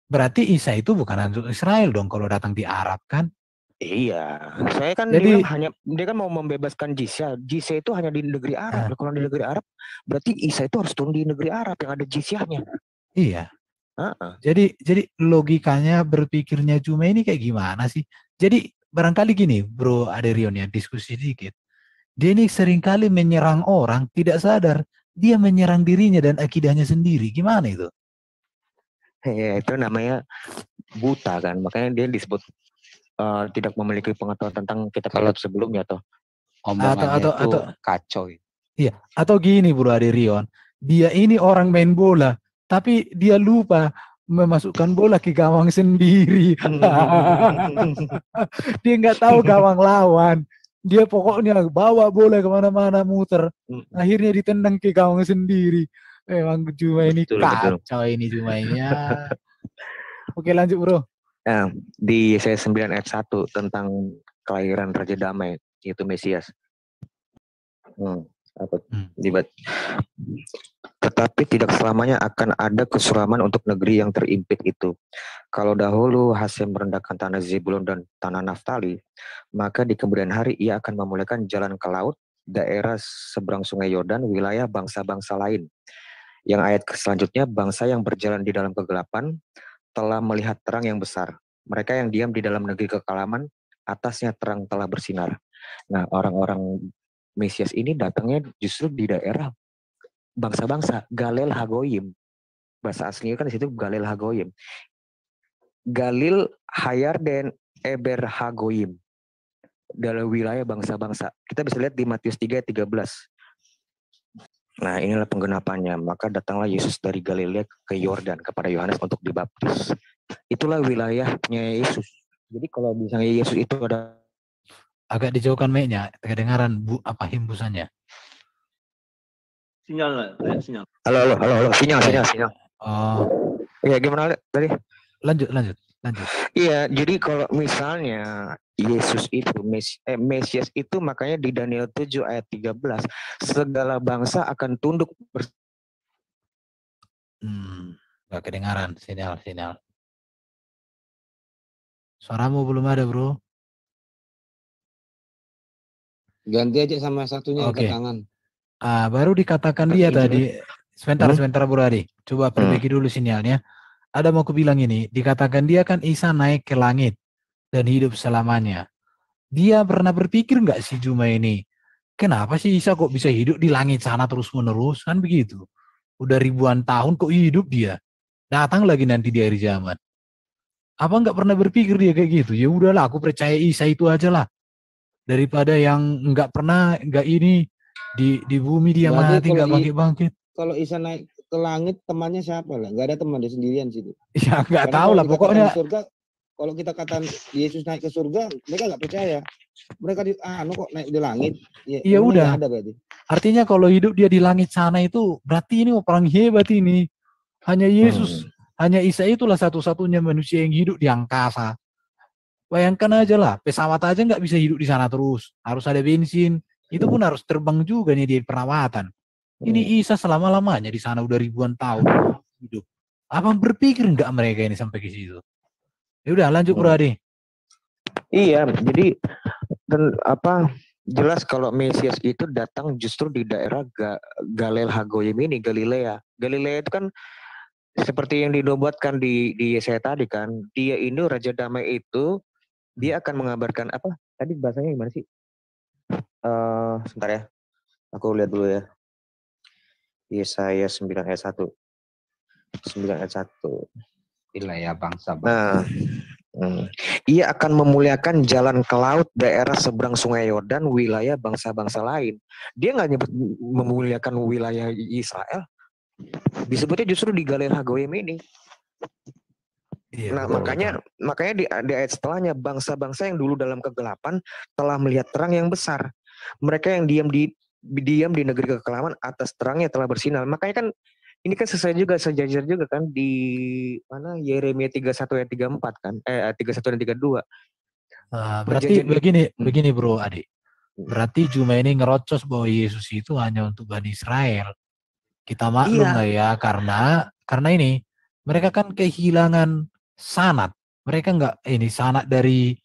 Speaker 3: Berarti Isa itu bukan untuk Israel dong kalau datang di Arab kan?
Speaker 7: Iya. Saya kan dia kan mau membebaskan jizyah. Jizyah itu hanya di negeri Arab. Kalau di negeri Arab, berarti Isa itu harus turun di negeri Arab yang ada jizyahnya.
Speaker 3: Iya. Jadi logikanya berpikirnya Juma ini kayak gimana sih? Jadi barangkali gini, Bro Aderion ya, diskusi sedikit. Dia ini seringkali menyerang orang tidak sadar dia menyerang dirinya dan akidahnya sendiri. Gimana itu?
Speaker 7: Ya, itu namanya buta kan, makanya dia disebut tidak memiliki pengetahuan tentang kitab sebelumnya toh.
Speaker 4: Omongannya atau kacau.
Speaker 3: Iya, atau gini Bro Aderion, dia ini orang main bola, tapi dia lupa memasukkan bola ke gawang sendiri. Dia nggak tahu gawang lawan. Dia pokoknya bawa bola kemana-mana muter. Akhirnya ditendang ke gawang sendiri. Memang Juma ini kacau ini Juma ini. Ya. Oke lanjut bro.
Speaker 7: Nah, di Yesaya 9 ayat 1 tentang kelahiran Raja Damai, yaitu Mesias. Tetapi tidak selamanya akan ada kesuraman untuk negeri yang terimpit itu. Kalau dahulu Hasem merendahkan tanah Zebulun dan tanah Naftali, maka di kemudian hari ia akan memulihkan jalan ke laut, daerah seberang sungai Yordan, wilayah bangsa-bangsa lain. Yang ayat selanjutnya, bangsa yang berjalan di dalam kegelapan telah melihat terang yang besar. Mereka yang diam di dalam negeri kekelaman, atasnya terang telah bersinar. Nah, orang-orang Mesias ini datangnya justru di daerah bangsa-bangsa, Galil Hagoyim. Bahasa aslinya kan di situ Galil Hagoyim. Galil Hayarden Eber Hagoyim. Dalam wilayah bangsa-bangsa. Kita bisa lihat di Matius 3:13. Nah, inilah penggenapannya. Maka datanglah Yesus dari Galilea ke Yordan kepada Yohanes untuk dibaptis. Itulah wilayahnya Yesus. Jadi kalau misalnya Yesus itu ada
Speaker 3: agak dijauhkan mic-nya, kedengaran hembusannya.
Speaker 1: Sinyal.
Speaker 7: Halo, sinyal.
Speaker 3: Oh.
Speaker 7: Iya, gimana tadi?
Speaker 3: Lanjut.
Speaker 7: Iya, jadi kalau misalnya Yesus itu Mesias itu makanya di Daniel 7 ayat 13 segala bangsa akan tunduk
Speaker 3: Gak kedengaran sinyal. Suaramu belum ada, Bro.
Speaker 6: Ganti aja sama satunya
Speaker 3: Oke.
Speaker 6: ke tangan.
Speaker 3: Baru dikatakan dia tadi. Sebentar Bro Adi. Coba perbaiki dulu sinyalnya. Ada mau aku bilang ini, dikatakan dia kan Isa naik ke langit dan hidup selamanya. Dia pernah berpikir nggak sih Juma ini, kenapa sih Isa kok bisa hidup di langit sana terus menerus, kan begitu? Udah ribuan tahun kok hidup dia, datang lagi nanti di akhir zaman. Apa nggak pernah berpikir dia kayak gitu? Ya udahlah, aku percaya Isa itu aja lah, daripada yang nggak pernah, nggak ini di bumi dia mati nggak bangkit-bangkit.
Speaker 6: Kalau Isa naik ke langit temannya siapa lah? Gak ada teman dia sendirian situ.
Speaker 3: Ya nggak tahu lah pokoknya.
Speaker 6: Surga, kalau kita katakan Yesus naik ke surga, mereka nggak percaya. Mereka kok naik di langit?
Speaker 3: Ya udah.
Speaker 6: Ada berarti.
Speaker 3: Artinya kalau hidup dia di langit sana itu berarti ini orang hebat ini. Hanya Yesus, hanya Isa itulah satu-satunya manusia yang hidup di angkasa. Bayangkan aja lah, pesawat aja nggak bisa hidup di sana terus. Harus ada bensin. Itu pun harus terbang juga nih di perawatan. Ini Isa selama-lamanya di sana udah ribuan tahun hidup. Apa berpikir nggak mereka ini sampai ke situ? Ya udah lanjut Bro Adi.
Speaker 7: Iya, jadi jelas kalau Mesias itu datang justru di daerah Galilea ini, Galilea. Galilea itu kan seperti yang dinobatkan di Yesaya tadi kan, dia ini Raja Damai itu, dia akan mengabarkan apa? Tadi bahasanya gimana sih? Sebentar ya, aku lihat dulu ya. Yesaya 9 ayat 1. 9 ayat 1.
Speaker 4: Wilayah bangsa.
Speaker 7: Ia akan memuliakan jalan ke laut, daerah seberang sungai Yordan, wilayah bangsa-bangsa lain. Dia nggak nyebut memuliakan wilayah Israel. Disebutnya justru di Galilea Goyim ini. Iya, nah, makanya di ayat setelahnya, bangsa-bangsa yang dulu dalam kegelapan telah melihat terang yang besar. Mereka yang diam di negeri kekelaman, atas terangnya telah bersinar. Makanya kan ini kan sejajar juga kan di mana Yeremia 31 ayat 34 kan. 31 dan 32.
Speaker 3: Berarti begini Bro Adik. Berarti Juma ini ngerocos bahwa Yesus itu hanya untuk Bani Israel. Kita maklum lah ya, karena ini mereka kan kehilangan sanad. Mereka nggak sanad dari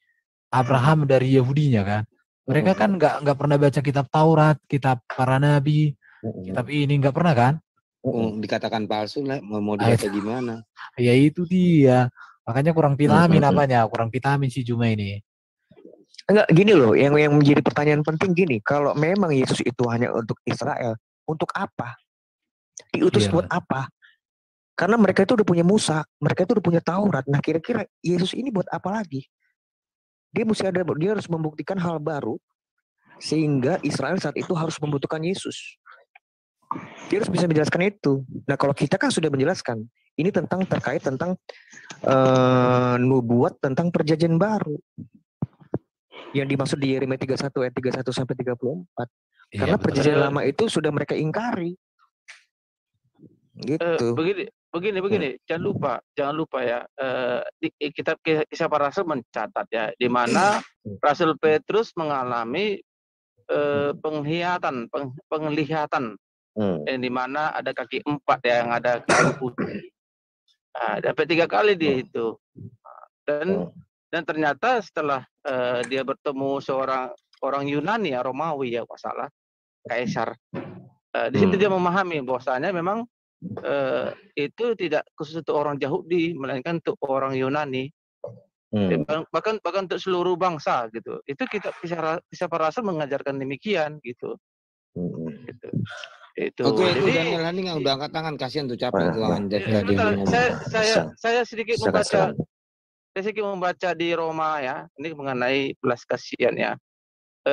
Speaker 3: Abraham, dari Yahudinya kan. Mereka kan nggak pernah baca kitab Taurat, kitab para nabi, kitab ini nggak pernah kan?
Speaker 6: Dikatakan palsu lah, mau dibaca gimana?
Speaker 3: Ya itu dia. Makanya kurang vitamin kurang vitamin si Juma ini.
Speaker 7: Enggak, gini loh, yang menjadi pertanyaan penting gini, kalau memang Yesus itu hanya untuk Israel, untuk apa? Diutus buat apa? Karena mereka itu udah punya Musa, mereka itu udah punya Taurat. Nah, kira-kira Yesus ini buat apa lagi? Dia harus membuktikan hal baru sehingga Israel saat itu harus membutuhkan Yesus. Dia harus bisa menjelaskan itu. Nah, kalau kita kan sudah menjelaskan, ini terkait tentang nubuat tentang perjanjian baru. Yang dimaksud di Yeremia 31 ayat 31 sampai 34. Karena perjanjian lama itu sudah mereka ingkari. Gitu.
Speaker 5: Begini. Jangan lupa ya. Di kitab Kisah Para Rasul mencatat ya, di mana Rasul Petrus mengalami penglihatan. Di mana ada kaki 4 yang ada kain putih. Dapat 3 kali dia itu. Dan ternyata setelah dia bertemu seorang orang Yunani, Romawi ya, masalah kaisar. Di situ dia memahami bahwasanya memang itu tidak khusus untuk orang Yahudi, melainkan untuk orang Yunani. Bahkan untuk seluruh bangsa gitu. Itu Kisah Para Rasul mengajarkan demikian gitu. Itu.
Speaker 6: Oke,
Speaker 5: jadi
Speaker 6: Daniel Hani nggak udah angkat tangan, kasihan tuh capek tuh
Speaker 5: saya sedikit membaca di Roma ya, ini mengenai belas kasihan ya.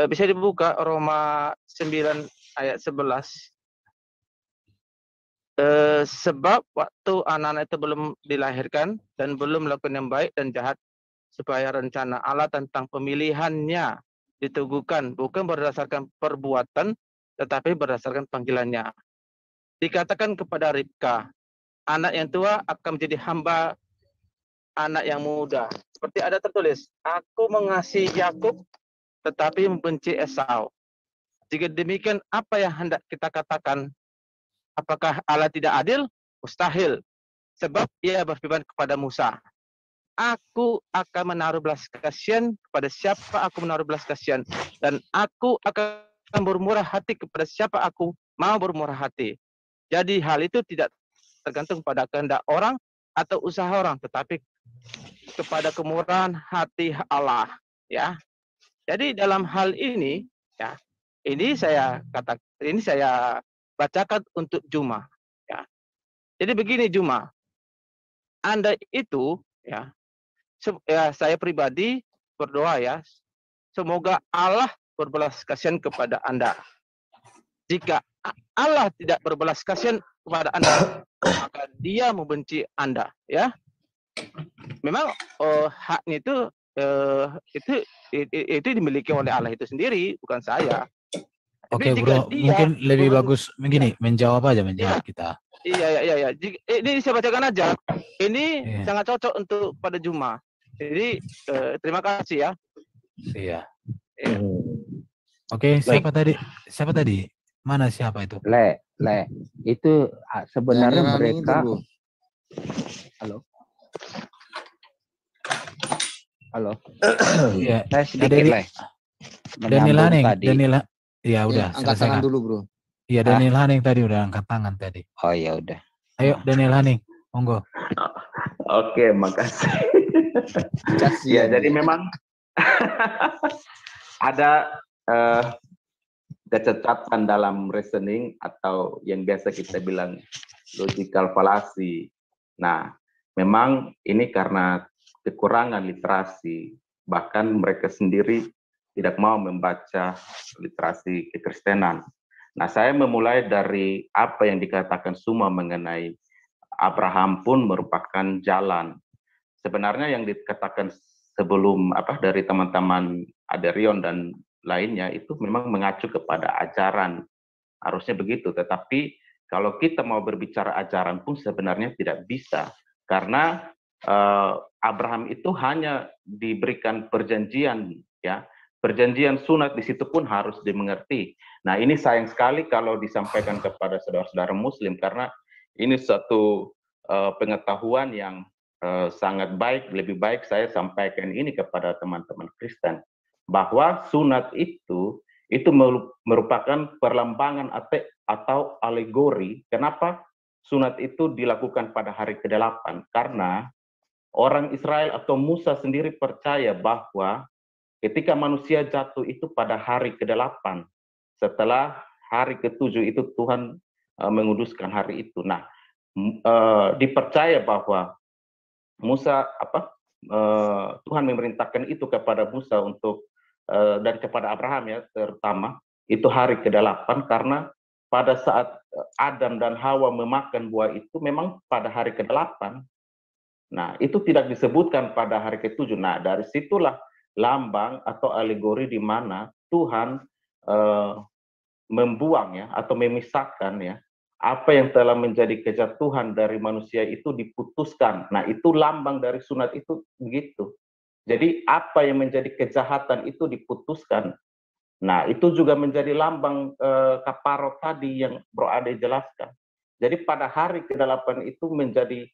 Speaker 5: Bisa dibuka Roma 9 ayat 11. Sebab waktu anak-anak itu belum dilahirkan dan belum melakukan yang baik dan jahat, supaya rencana Allah tentang pemilihannya diteguhkan bukan berdasarkan perbuatan, tetapi berdasarkan panggilannya. Dikatakan kepada Ribka, anak yang tua akan menjadi hamba anak yang muda. Seperti ada tertulis, aku mengasihi Yakub tetapi membenci Esau. Jika demikian, apa yang hendak kita katakan? Apakah Allah tidak adil? Mustahil. Sebab ia berfirman kepada Musa, aku akan menaruh belas kasihan kepada siapa aku menaruh belas kasihan, dan aku akan bermurah hati kepada siapa aku mau bermurah hati. Jadi hal itu tidak tergantung pada kehendak orang atau usaha orang, tetapi kepada kemurahan hati Allah. Ya. Jadi dalam hal ini, ya, ini saya bacakan untuk Juma. Ya. Jadi begini Juma, Anda itu, ya, saya pribadi berdoa ya, semoga Allah berbelas kasihan kepada Anda. Jika Allah tidak berbelas kasihan kepada Anda, maka Dia membenci Anda, ya. Memang haknya itu dimiliki oleh Allah itu sendiri, bukan saya.
Speaker 3: Oke Bro, mungkin lebih bagus begini, menjawab kita. Iya.
Speaker 5: Ini saya bacakan aja. Ini sangat cocok untuk pada Juma. Jadi terima kasih ya.
Speaker 3: Iya.
Speaker 5: Iya.
Speaker 3: Oke, siapa tadi? Siapa tadi? Mana siapa itu?
Speaker 4: Itu sebenarnya
Speaker 6: Daniel Haning
Speaker 4: mereka.
Speaker 6: itu, Bro.
Speaker 4: Halo.
Speaker 3: Iya.
Speaker 4: Saya sedikit Le.
Speaker 3: Daniel Haning. Daniel. Ya udah.
Speaker 6: Angkat tangan dulu, Bro.
Speaker 3: Iya, Daniel Haning tadi udah angkat tangan tadi.
Speaker 4: Oh ya udah.
Speaker 3: Ayo Daniel Haning, monggo.
Speaker 8: Oke, makasih. Ya, jadi memang ada kecacatan dalam reasoning atau yang biasa kita bilang logical fallacy. Nah, memang ini karena kekurangan literasi, bahkan mereka sendiri tidak mau membaca literasi kekristenan. Nah, saya memulai dari apa yang dikatakan Suma mengenai Abraham pun merupakan jalan. Sebenarnya yang dikatakan sebelum dari teman-teman Aderion dan lainnya itu memang mengacu kepada ajaran. Harusnya begitu, tetapi kalau kita mau berbicara ajaran pun sebenarnya tidak bisa. Karena Abraham itu hanya diberikan perjanjian, ya. Perjanjian sunat di situ pun harus dimengerti. Nah, ini sayang sekali kalau disampaikan kepada saudara-saudara Muslim, karena ini satu pengetahuan yang sangat baik. Lebih baik saya sampaikan ini kepada teman-teman Kristen, bahwa sunat itu merupakan perlambangan atau alegori. Kenapa sunat itu dilakukan pada hari ke-8? Karena orang Israel atau Musa sendiri percaya bahwa ketika manusia jatuh itu pada hari ke-8, setelah hari ke-7 itu Tuhan menguduskan hari itu. Nah, dipercaya bahwa Tuhan memerintahkan itu kepada Musa untuk dan kepada Abraham ya terutama itu hari ke-8, karena pada saat Adam dan Hawa memakan buah itu memang pada hari ke-8. Nah, itu tidak disebutkan pada hari ke-7. Nah, dari situlah lambang atau alegori di mana Tuhan membuang ya atau memisahkan ya apa yang telah menjadi kejatuhan dari manusia itu diputuskan. Nah, itu lambang dari sunat itu begitu. Jadi apa yang menjadi kejahatan itu diputuskan. Nah, itu juga menjadi lambang kaparot tadi yang Bro Ade jelaskan. Jadi pada hari ke-8 itu menjadi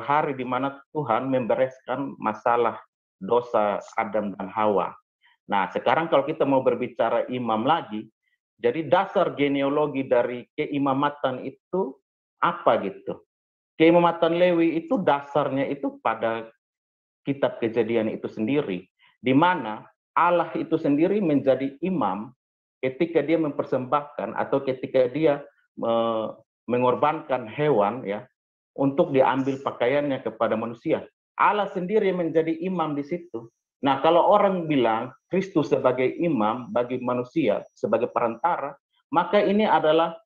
Speaker 8: hari di mana Tuhan membereskan masalah dosa Adam dan Hawa. Nah, sekarang kalau kita mau berbicara imam lagi, jadi dasar genealogi dari keimamatan itu apa gitu? Keimamatan Lewi itu dasarnya itu pada kitab Kejadian itu sendiri, di mana Allah itu sendiri menjadi imam ketika dia mempersembahkan atau ketika dia mengorbankan hewan ya untuk diambil pakaiannya kepada manusia. Allah sendiri menjadi imam di situ. Nah, kalau orang bilang Kristus sebagai imam bagi manusia, sebagai perantara, maka ini adalah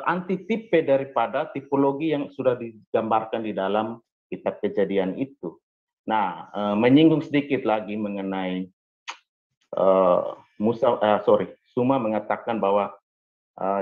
Speaker 8: antitipe daripada tipologi yang sudah digambarkan di dalam kitab Kejadian itu. Nah, menyinggung sedikit lagi mengenai Suma mengatakan bahwa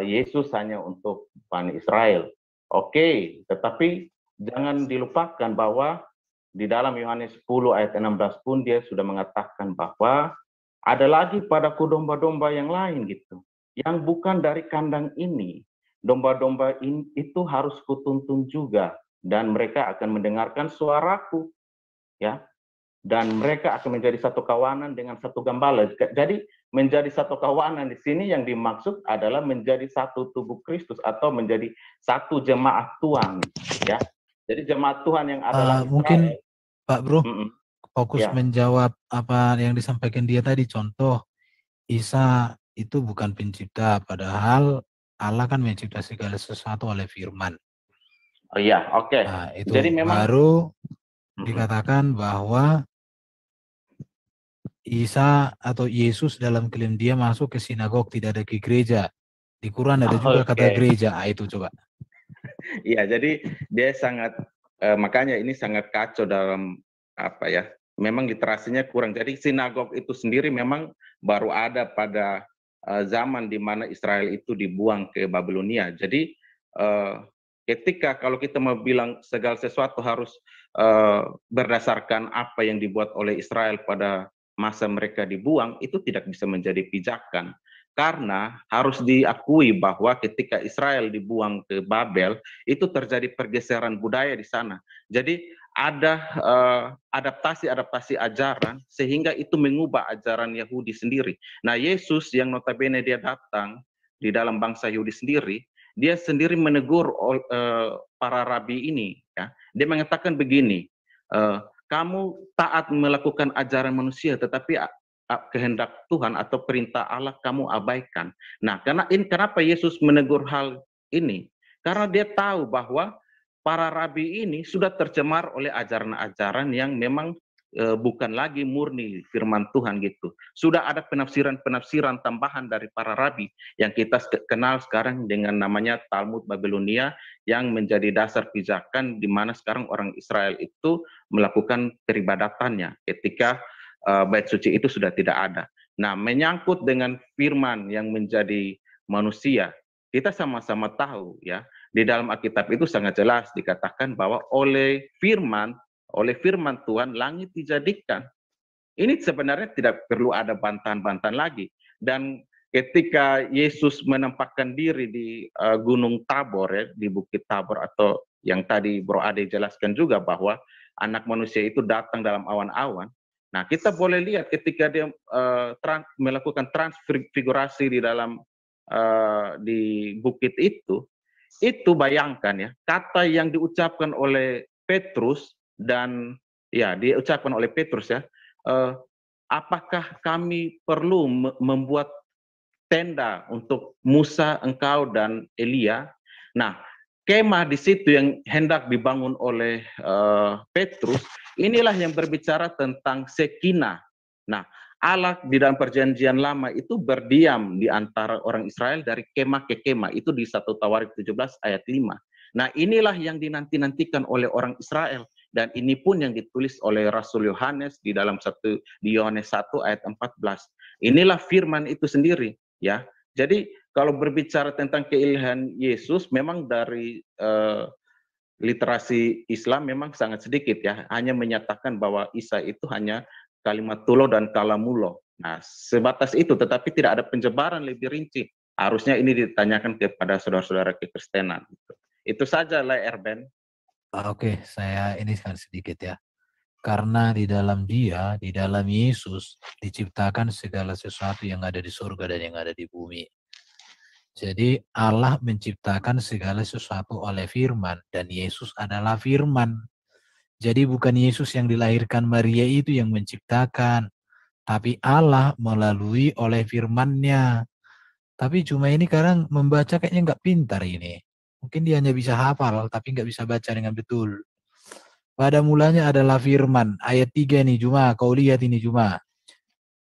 Speaker 8: Yesus hanya untuk Bani Israel. Oke, tetapi jangan dilupakan bahwa di dalam Yohanes 10 ayat 16 pun dia sudah mengatakan bahwa ada lagi padaku domba-domba yang lain gitu, yang bukan dari kandang ini. Domba-domba itu harus kutuntun juga, dan mereka akan mendengarkan suaraku, ya. Dan mereka akan menjadi satu kawanan dengan satu gembala. Jadi menjadi satu kawanan di sini yang dimaksud adalah menjadi satu tubuh Kristus atau menjadi satu jemaat Tuhan, ya. Jadi jemaat Tuhan yang adalah
Speaker 3: mungkin Pak Bro fokus
Speaker 8: ya.
Speaker 3: menjawab apa yang disampaikan dia tadi. Contoh, Isa itu bukan pencipta, padahal Allah kan mencipta segala sesuatu oleh firman.
Speaker 8: Oh iya, oke.
Speaker 3: Nah, itu
Speaker 8: jadi memang
Speaker 3: baru dikatakan bahwa Isa atau Yesus dalam klaim dia masuk ke sinagog, tidak ada ke gereja. Di Quran ada juga kata gereja. Itu coba.
Speaker 8: Iya, jadi dia sangat makanya ini sangat kacau dalam apa ya? Memang literasinya kurang. Jadi sinagog itu sendiri memang baru ada pada zaman di mana Israel itu dibuang ke Babilonia. Jadi ketika kalau kita mau bilang segala sesuatu harus berdasarkan apa yang dibuat oleh Israel pada masa mereka dibuang, itu tidak bisa menjadi pijakan. Karena harus diakui bahwa ketika Israel dibuang ke Babel, itu terjadi pergeseran budaya di sana. Jadi ada adaptasi-adaptasi ajaran sehingga itu mengubah ajaran Yahudi sendiri. Nah, Yesus yang notabene dia datang di dalam bangsa Yahudi sendiri, dia sendiri menegur para rabi ini. Ya. Dia mengatakan begini, kamu taat melakukan ajaran manusia, tetapi kehendak Tuhan atau perintah Allah kamu abaikan. Nah, kenapa Yesus menegur hal ini? Karena dia tahu bahwa para rabi ini sudah tercemar oleh ajaran-ajaran yang memang bukan lagi murni firman Tuhan gitu. Sudah ada penafsiran-penafsiran tambahan dari para rabi yang kita kenal sekarang dengan namanya Talmud Babilonia yang menjadi dasar pijakan di mana sekarang orang Israel itu melakukan peribadatannya ketika bait suci itu sudah tidak ada. Nah, menyangkut dengan firman yang menjadi manusia, kita sama-sama tahu ya, di dalam Alkitab itu sangat jelas dikatakan bahwa oleh firman Tuhan langit dijadikan. Ini sebenarnya tidak perlu ada bantahan-bantahan lagi. Dan ketika Yesus menampakkan diri di Gunung Tabor ya, di Bukit Tabor atau yang tadi Bro Ade jelaskan juga bahwa anak manusia itu datang dalam awan-awan. Nah, kita boleh lihat ketika dia melakukan transfigurasi di dalam di bukit itu bayangkan ya, kata yang diucapkan oleh Petrus dan ya diucapkan oleh Petrus ya, apakah kami perlu membuat tenda untuk Musa, engkau dan Elia? Nah, kemah di situ yang hendak dibangun oleh Petrus, inilah yang berbicara tentang Sekinah. Nah, Allah di dalam perjanjian lama itu berdiam di antara orang Israel dari kemah ke kemah. Itu di 1 Tawarik 17 ayat 5. Nah, inilah yang dinanti-nantikan oleh orang Israel. Dan ini pun yang ditulis oleh Rasul Yohanes di dalam di Yohanes 1 ayat 14. Inilah firman itu sendiri. Ya, jadi kalau berbicara tentang keilahian Yesus, memang dari literasi Islam memang sangat sedikit ya, hanya menyatakan bahwa Isa itu hanya kalimatullah dan kalamullah. Nah, sebatas itu, tetapi tidak ada penjebaran lebih rinci. Harusnya ini ditanyakan kepada saudara-saudara kekristenan. Itu saja lah, Erben.
Speaker 3: Oke, saya ini sangat sedikit ya. Karena di dalam Dia, di dalam Yesus, diciptakan segala sesuatu yang ada di surga dan yang ada di bumi. Jadi Allah menciptakan segala sesuatu oleh firman, dan Yesus adalah firman. Jadi bukan Yesus yang dilahirkan Maria itu yang menciptakan, tapi Allah melalui oleh firman-Nya. Tapi cuma ini kadang membaca kayaknya nggak pintar ini. Mungkin dia hanya bisa hafal, tapi nggak bisa baca dengan betul. Pada mulanya adalah firman. Ayat 3 nih, Juma. Kau lihat ini, Juma.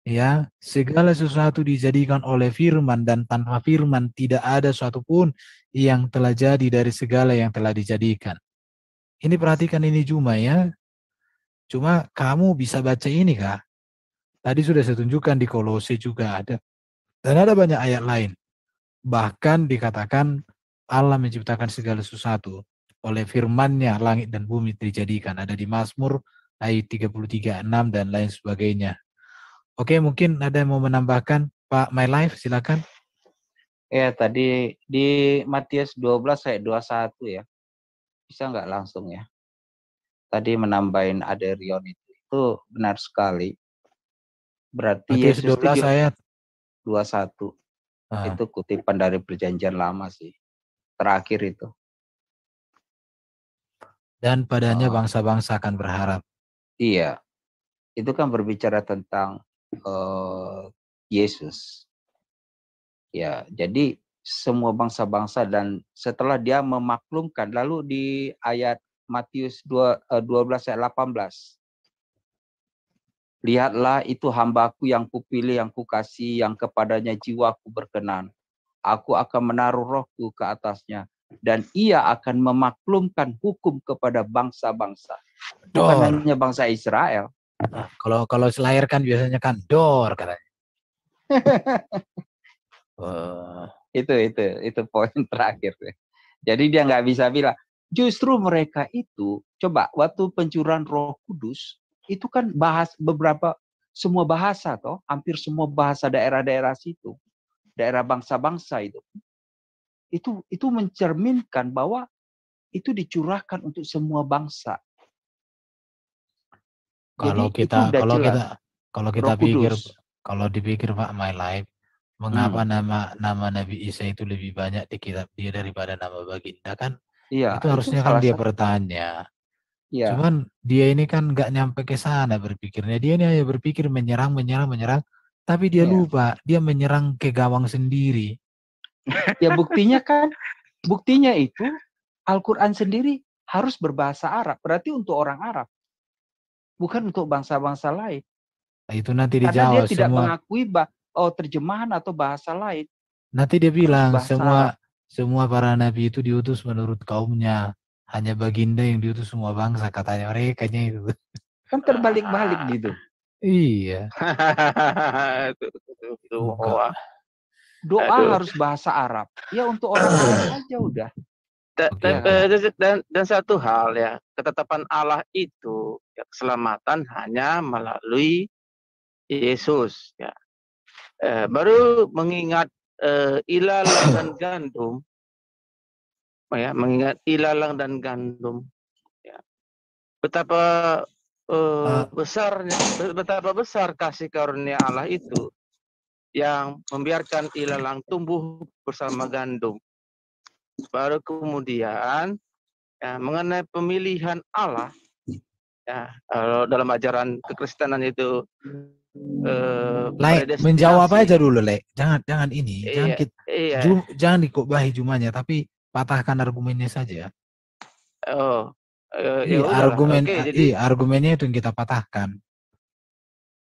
Speaker 3: Ya, segala sesuatu dijadikan oleh firman, dan tanpa firman tidak ada sesuatu pun yang telah jadi dari segala yang telah dijadikan. Ini perhatikan ini, Juma ya. Cuma kamu bisa baca ini kah? Tadi sudah saya tunjukkan di Kolose juga ada. Dan ada banyak ayat lain. Bahkan dikatakan Allah menciptakan segala sesuatu. Oleh firman-Nya langit dan bumi dijadikan. Ada di Mazmur ayat 33:6 dan lain sebagainya. Oke, mungkin ada yang mau menambahkan, Pak My Life, silakan.
Speaker 4: Ya, tadi di Matius 12 ayat 21 ya. Bisa nggak langsung ya? Tadi menambahin Aderion itu benar sekali. Berarti
Speaker 3: Matius
Speaker 4: Yesus
Speaker 3: 12 ayat
Speaker 4: 21. Itu kutipan dari perjanjian lama sih. Terakhir itu.
Speaker 3: Dan padanya bangsa-bangsa akan berharap.
Speaker 4: Iya. Itu kan berbicara tentang Yesus. Ya, jadi semua bangsa-bangsa, dan setelah dia memaklumkan, lalu di ayat Matius 12 ayat 18. Lihatlah, itu hambaku yang kupilih, yang kukasih, yang kepadanya jiwaku berkenan. Aku akan menaruh rohku ke atasnya, dan ia akan memaklumkan hukum kepada bangsa-bangsa. Bukan hanya bangsa Israel.
Speaker 3: Nah, kalau selayar kan biasanya kan dor katanya.
Speaker 4: Itu poin terakhir. Jadi dia nggak bisa bilang, Justru mereka itu, coba waktu pencurahan Roh Kudus, itu kan semua bahasa toh, hampir semua bahasa daerah-daerah situ, daerah bangsa-bangsa itu mencerminkan bahwa itu dicurahkan untuk semua bangsa.
Speaker 3: Kalau
Speaker 4: Jadi itu udah jelas.
Speaker 3: Kalau
Speaker 4: Roh
Speaker 3: kita pikir,
Speaker 4: Kudus.
Speaker 3: kalau dipikir Pak My Life, mengapa nama Nabi Isa itu lebih banyak di kitab dia daripada nama Baginda kan?
Speaker 4: Iya,
Speaker 3: Itu harusnya kan
Speaker 4: salah
Speaker 3: dia
Speaker 4: satu.
Speaker 3: bertanya.
Speaker 4: Iya.
Speaker 3: Cuman dia ini kan nggak nyampe ke sana berpikirnya. Dia ini hanya berpikir menyerang, tapi dia
Speaker 4: Iya.
Speaker 3: lupa dia menyerang ke gawang sendiri.
Speaker 4: Ya buktinya itu Al-Quran sendiri harus berbahasa Arab. Berarti untuk orang Arab. Bukan untuk bangsa-bangsa lain.
Speaker 3: Itu nanti
Speaker 4: Karena
Speaker 3: dijawab
Speaker 4: dia tidak
Speaker 3: semua.
Speaker 4: mengakui terjemahan atau bahasa lain.
Speaker 3: Nanti dia bilang
Speaker 4: bahasa
Speaker 3: semua para nabi itu diutus menurut kaumnya. Hanya Baginda yang diutus semua bangsa, katanya merekanya itu.
Speaker 4: Kan terbalik-balik gitu.
Speaker 3: Iya.
Speaker 4: Doa harus bahasa Arab. Ya untuk orang Arab aja udah.
Speaker 5: Dan satu hal ya, ketetapan Allah itu ya, keselamatan hanya melalui Yesus ya. Baru mengingat ilalang dan gandum ya, mengingat ilalang dan gandum ya. Betapa besar kasih karunia Allah itu yang membiarkan ilalang tumbuh bersama gandum. Baru kemudian ya, mengenai pemilihan Allah ya, kalau dalam ajaran kekristenan itu
Speaker 3: menjawab aja dulu, Le. Jangan ini.
Speaker 5: Iya.
Speaker 3: Jangan dikobahi jumanya, tapi patahkan argumennya saja. Argumennya itu yang kita patahkan.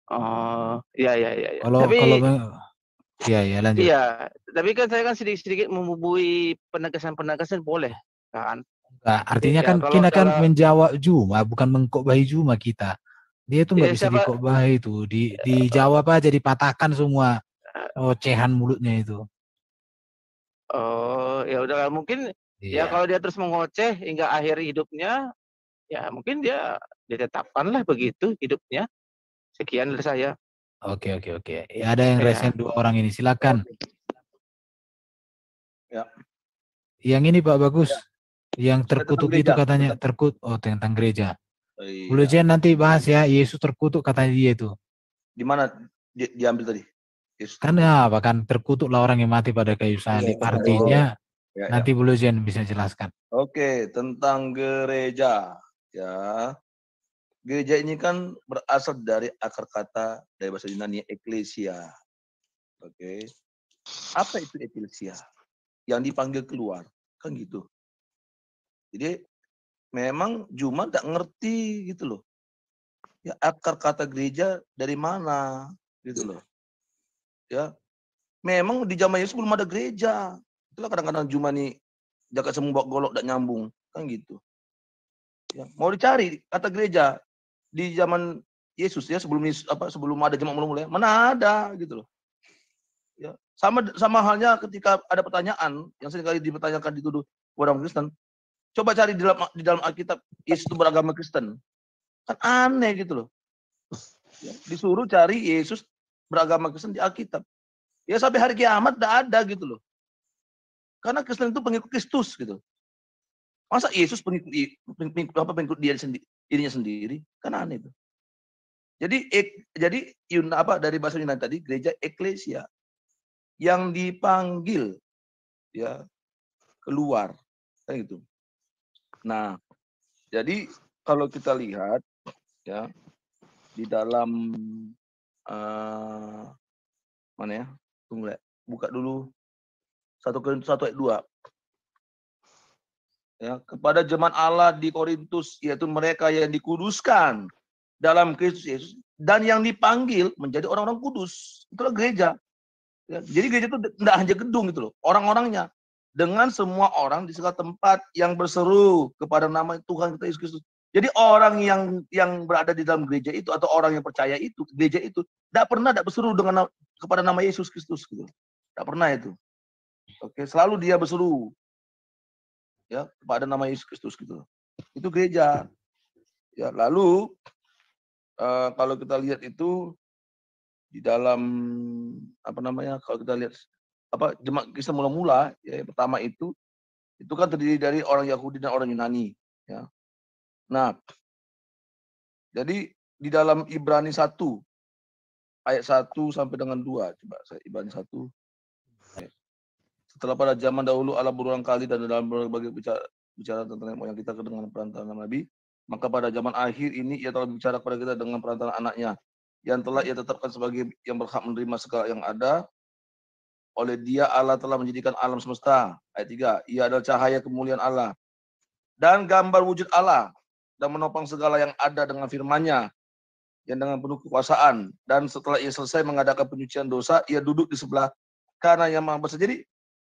Speaker 5: Oh, iya.
Speaker 3: Lanjut.
Speaker 5: Iya, tapi kan saya kan sedikit membubui penegasan boleh kan?
Speaker 3: Nah, artinya kan kita kan menjawab Juma, bukan mengkobahi Juma kita. Dia itu nggak bisa dikobahi itu, dijawab aja, dipatahkan semua ocehan mulutnya itu.
Speaker 5: Oh, ya udahlah, mungkin ya kalau dia terus mengoceh hingga akhir hidupnya, ya mungkin dia ditetapkanlah begitu hidupnya. Sekian dari saya.
Speaker 3: Oke. Ya, ada yang resen 2 orang ini, silakan.
Speaker 1: Ya.
Speaker 3: Yang ini Pak Bagus, yang terkutuk itu katanya tentang gereja.
Speaker 1: Iya.
Speaker 3: Boleh nanti bahas ya, Yesus terkutuk katanya dia itu.
Speaker 1: Di mana diambil tadi? Yesus.
Speaker 3: Kan apa kan terkutuklah orang yang mati pada kayu salib. Artinya nanti boleh bisa jelaskan.
Speaker 1: Oke, tentang gereja ya. Gereja ini kan berasal dari akar kata dari bahasa Yunani eklesia. Oke. Apa itu eklesia? Yang dipanggil keluar, kan gitu. Jadi memang Juma nggak ngerti gitu loh. Ya akar kata gereja dari mana gitu loh. Ya. Memang di zaman Yesus belum ada gereja. Itulah kadang-kadang Juma nih jaga semua golok dan nyambung, kan gitu. Ya, mau dicari kata gereja di zaman Yesus ya sebelum ada jemaat mulai mana ada gitu loh. Ya, sama halnya ketika ada pertanyaan yang seringkali dipertanyakan dituduh orang Kristen. Coba cari di dalam Alkitab Yesus itu beragama Kristen. Kan aneh gitu loh. Ya, disuruh cari Yesus beragama Kristen di Alkitab. Ya sampai hari kiamat tidak ada gitu loh. Karena Kristen itu pengikut Kristus gitu. Masa Yesus pengikut dirinya sendiri? Kan aneh itu. Jadi dari bahasa Yunani tadi gereja eklesia yang dipanggil ya keluar kan gitu. Nah, jadi kalau kita lihat ya di dalam mana ya? Tunggu ya. Buka dulu 1 Korintus 1 ayat 2. Ya, kepada jemaat Allah di Korintus yaitu mereka yang dikuduskan dalam Kristus Yesus dan yang dipanggil menjadi orang-orang kudus. Itulah gereja. Ya, jadi gereja itu tidak hanya gedung gitu loh, orang-orangnya dengan semua orang di segala tempat yang berseru kepada nama Tuhan kita Yesus Kristus. Jadi orang yang berada di dalam gereja itu atau orang yang percaya itu, gereja itu tidak berseru kepada nama Yesus Kristus gitu. Tidak pernah itu. Oke, selalu dia berseru ya kepada nama Yesus Kristus gitu. Itu gereja. Ya, lalu kalau kita lihat itu di dalam kalau kita lihat jemaat Kristen mula-mula ya yang pertama itu kan terdiri dari orang Yahudi dan orang Yunani, ya. Nah, jadi di dalam Ibrani 1 ayat 1 sampai dengan 2, coba saya Ibrani 1. Setelah pada zaman dahulu Allah berulang kali dan dalam berbagai bicara tentang moyang kita dengan perantaraan Nabi, maka pada zaman akhir ini ia telah bicara kepada kita dengan perantaraan anaknya yang telah ia tetapkan sebagai yang berhak menerima segala yang ada. Oleh dia Allah telah menjadikan alam semesta. Ayat 3, ia adalah cahaya kemuliaan Allah dan gambar wujud Allah dan menopang segala yang ada dengan firman-Nya yang dengan penuh kekuasaan. Dan setelah ia selesai mengadakan penyucian dosa, ia duduk di sebelah kanan yang Maha Besar. Jadi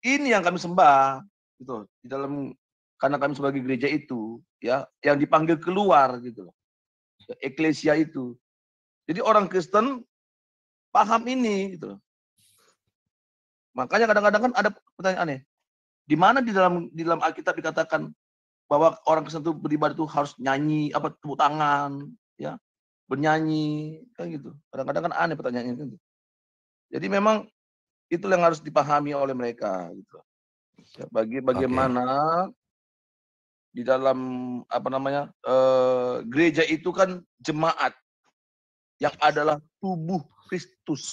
Speaker 1: ini yang kami sembah gitu di dalam, karena kami sebagai gereja itu ya yang dipanggil keluar gitu loh. Eklesia itu. Jadi orang Kristen paham ini gitu loh. Makanya kadang-kadang kan ada pertanyaan aneh. Di mana di dalam Alkitab dikatakan bahwa orang Kristen itu beribadah itu harus nyanyi, tepuk tangan, ya, bernyanyi, kan gitu. Kadang-kadang kan aneh pertanyaannya gitu. Jadi memang itu yang harus dipahami oleh mereka gitu. Ya, bagaimana di dalam gereja itu kan jemaat yang adalah tubuh Kristus,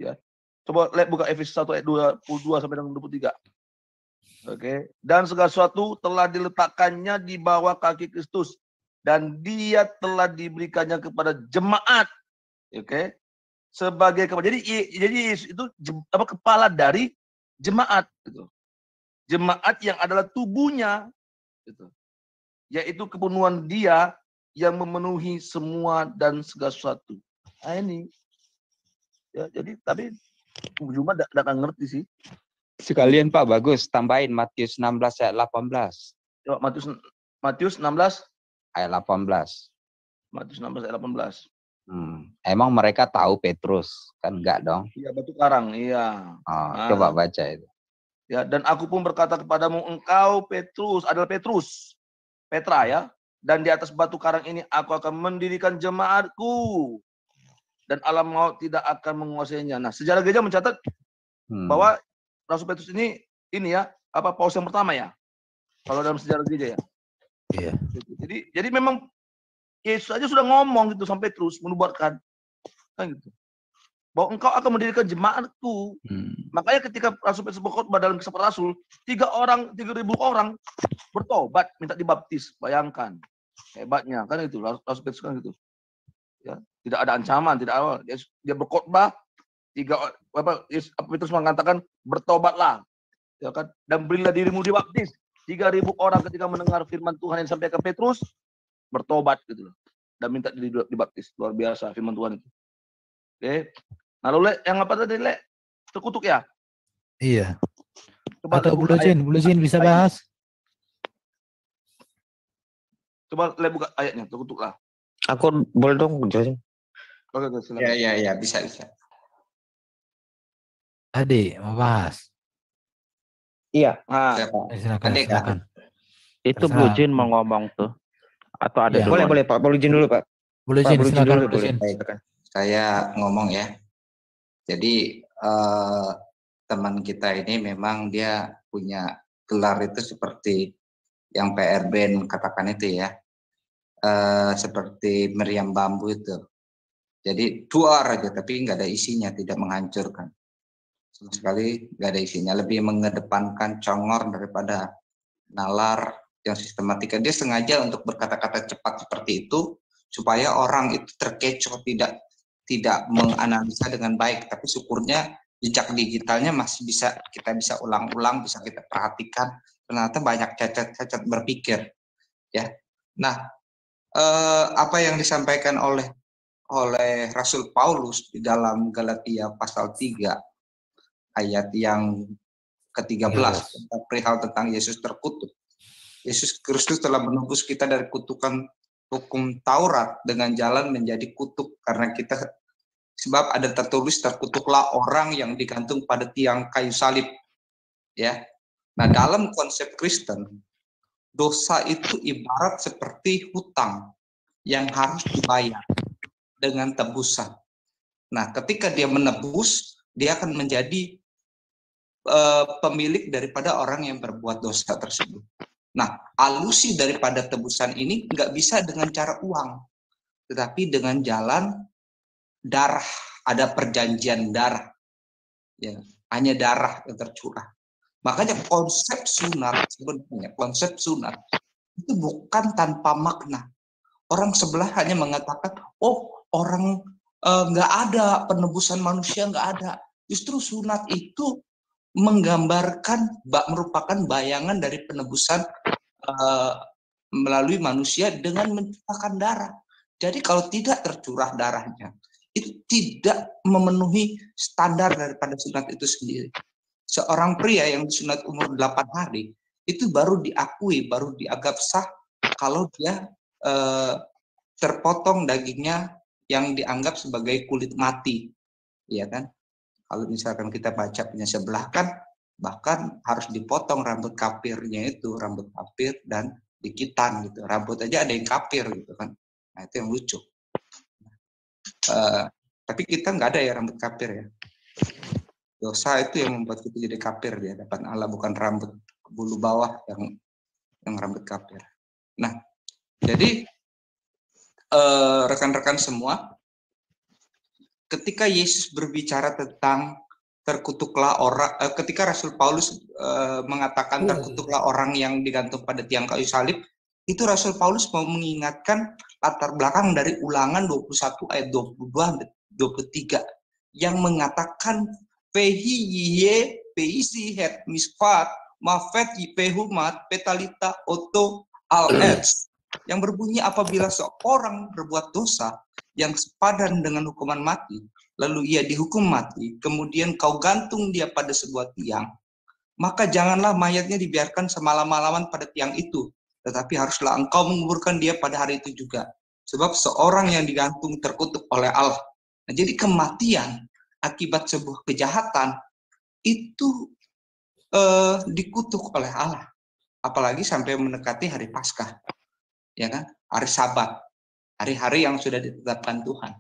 Speaker 1: ya. Coba lihat buka Efesus 1 ayat 22 sampai dengan 23. Oke. Dan segala sesuatu telah diletakkannya di bawah kaki Kristus dan dia telah diberikannya kepada jemaat. Oke. Sebagai kepala. Jadi Yesus itu kepala dari jemaat gitu. Jemaat yang adalah tubuhnya gitu. Yaitu kepenuhan dia yang memenuhi semua dan segala sesuatu. Nah ini. Ya, jadi tapi cuma tidak akan ngerti sih.
Speaker 4: Sekalian Pak, bagus. Tambahin Matius 16 ayat 18.
Speaker 1: Coba Matius 16
Speaker 4: ayat 18.
Speaker 1: Matius 16 ayat 18.
Speaker 4: Emang mereka tahu Petrus? Kan enggak dong?
Speaker 1: Iya, batu karang, iya.
Speaker 4: Coba baca itu.
Speaker 1: Ya, dan aku pun berkata kepadamu, engkau Petrus, adalah Petra ya. Dan di atas batu karang ini aku akan mendirikan jemaatku. Dan alam maut tidak akan menguasainya. Nah, sejarah gereja mencatat bahwa Rasul Petrus ini ya, paus yang pertama ya. Kalau dalam sejarah gereja ya.
Speaker 3: Iya.
Speaker 1: Jadi memang Yesus aja sudah ngomong gitu sampai terus menubuatkan kan gitu. Bahwa engkau akan mendirikan jemaatku. Makanya ketika Rasul Petrus berkhotbah dalam Kisah Para Rasul, 3.000 orang bertobat minta dibaptis. Bayangkan hebatnya kan itu Rasul Petrus kan gitu. Ya, tidak ada ancaman, tidak ada. Dia berkhotbah, Petrus mengatakan bertobatlah, ya kan, dan berilah dirimu dibaptis. 3.000 orang ketika mendengar firman Tuhan yang disampaikan Petrus bertobat gitu loh, dan minta dibaptis. Luar biasa firman Tuhan itu. Oke, nah lalu yang apa tadi Le? Terkutuk ya?
Speaker 3: Iya.
Speaker 1: Coba
Speaker 3: atau Bulu Jin bisa bahas.
Speaker 1: Coba Le buka ayatnya, terkutuk lah.
Speaker 7: Aku boleh dong jelasin.
Speaker 1: Oke, silakan.
Speaker 9: Ya, bisa.
Speaker 3: Ade, mau bahas?
Speaker 7: Iya.
Speaker 3: Silakan.
Speaker 5: Itu Blue Jin mau ngomong tuh. Atau ada
Speaker 7: ya. Boleh Pak. Blue Jin dulu Pak.
Speaker 3: Blue Jin silakan.
Speaker 9: Saya ngomong ya. Jadi teman kita ini memang dia punya gelar itu seperti yang PR Ben katakan itu ya. Seperti meriam bambu itu. Jadi duar aja tapi nggak ada isinya, tidak menghancurkan. Sama sekali nggak ada isinya, lebih mengedepankan congor daripada nalar yang sistematika. Dia sengaja untuk berkata-kata cepat seperti itu supaya orang itu terkecoh, tidak menganalisa dengan baik, tapi syukurnya jejak digitalnya masih kita bisa ulang-ulang, bisa kita perhatikan, ternyata banyak cacat-cacat berpikir ya. Nah, apa yang disampaikan oleh Rasul Paulus di dalam Galatia pasal 3 ayat yang ke-13 tentang perihal tentang Yesus terkutuk. Yesus Kristus telah menebus kita dari kutukan hukum Taurat dengan jalan menjadi kutuk karena kita, sebab ada tertulis terkutuklah orang yang digantung pada tiang kayu salib. Ya. Nah, dalam konsep Kristen dosa itu ibarat seperti hutang yang harus dibayar dengan tebusan. Nah, ketika dia menebus, dia akan menjadi pemilik daripada orang yang berbuat dosa tersebut. Nah, alusi daripada tebusan ini nggak bisa dengan cara uang, tetapi dengan jalan darah. Ada perjanjian darah, ya, hanya darah yang tercurah. Makanya konsep sunat sebenarnya, konsep sunat itu bukan tanpa makna. Orang sebelah hanya mengatakan, oh orang nggak ada penebusan manusia, nggak ada. Justru sunat itu menggambarkan, merupakan bayangan dari penebusan melalui manusia dengan mencurahkan darah. Jadi kalau tidak tercurah darahnya, itu tidak memenuhi standar daripada sunat itu sendiri. Seorang pria yang disunat umur 8 hari, itu baru diakui, baru dianggap sah kalau dia terpotong dagingnya yang dianggap sebagai kulit mati. Ya kan? Kalau misalkan kita baca punya sebelah kan, bahkan harus dipotong rambut kapirnya itu, rambut kapir dan dikitan gitu. Rambut aja ada yang kapir gitu kan. Nah itu yang lucu. Tapi kita nggak ada ya rambut kapir ya. Dosa itu yang membuat kita jadi kapir di hadapan Allah, bukan rambut bulu bawah yang rambut kapir. Nah, jadi rekan-rekan semua, ketika Yesus berbicara tentang terkutuklah orang, ketika Rasul Paulus mengatakan terkutuklah orang yang digantung pada tiang kayu salib, itu Rasul Paulus mau mengingatkan latar belakang dari Ulangan 21 ayat 22-23 yang mengatakan pehiye peisi het misfat mafet pehumat petalita oto al-ets, yang berbunyi apabila seorang berbuat dosa yang sepadan dengan hukuman mati, lalu ia dihukum mati, kemudian kau gantung dia pada sebuah tiang, maka janganlah mayatnya dibiarkan semalam-malaman pada tiang itu, tetapi haruslah engkau menguburkan dia pada hari itu juga. Sebab seorang yang digantung terkutuk oleh Allah. Nah, jadi kematian akibat sebuah kejahatan itu dikutuk oleh Allah. Apalagi sampai mendekati hari Paskah. Ya kan? Hari Sabat. Hari-hari yang sudah ditetapkan Tuhan.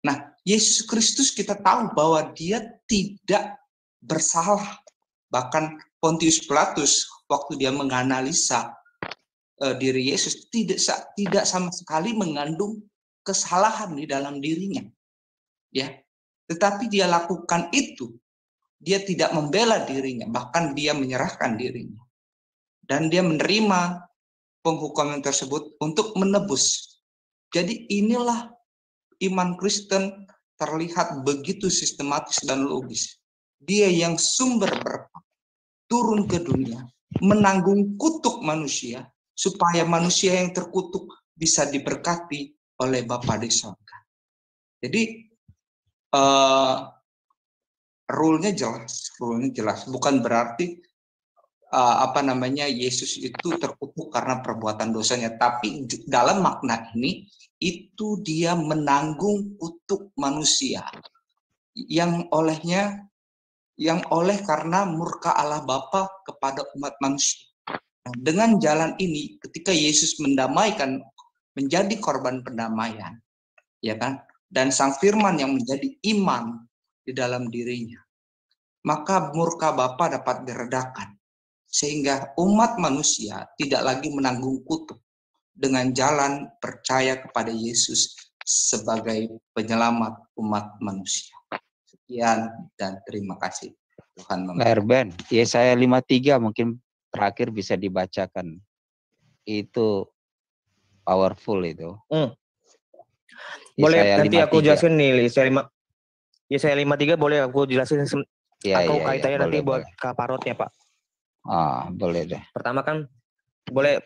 Speaker 9: Nah, Yesus Kristus kita tahu bahwa dia tidak bersalah. Bahkan Pontius Pilatus waktu dia menganalisa diri Yesus tidak sama sekali mengandung kesalahan di dalam dirinya. Ya. Tetapi dia lakukan itu, dia tidak membela dirinya, bahkan dia menyerahkan dirinya. Dan dia menerima penghukuman tersebut untuk menebus. Jadi inilah iman Kristen terlihat begitu sistematis dan logis. Dia yang sumber berkat turun ke dunia, menanggung kutuk manusia, supaya manusia yang terkutuk bisa diberkati oleh Bapa di surga. Jadi rule-nya jelas. Bukan berarti Yesus itu terkutuk karena perbuatan dosanya, tapi dalam makna ini itu dia menanggung kutuk manusia yang oleh karena murka Allah Bapa kepada umat manusia. Dengan jalan ini, ketika Yesus mendamaikan, menjadi korban pendamaian, ya kan, dan Sang Firman yang menjadi iman di dalam dirinya, maka murka Bapa dapat diredakan, sehingga umat manusia tidak lagi menanggung kutuk dengan jalan percaya kepada Yesus sebagai penyelamat umat manusia. Sekian dan terima kasih. Tuhan memberkati.
Speaker 4: Erben, Yesaya 53 mungkin terakhir bisa dibacakan. Itu powerful itu.
Speaker 7: Boleh
Speaker 4: Yesaya
Speaker 7: nanti
Speaker 4: 53.
Speaker 7: aku jelasin nih Yesaya 53 boleh aku jelasin aku kaitannya nanti
Speaker 4: boleh.
Speaker 7: buat kaparotnya Pak.
Speaker 4: Boleh deh.
Speaker 7: Pertama kan boleh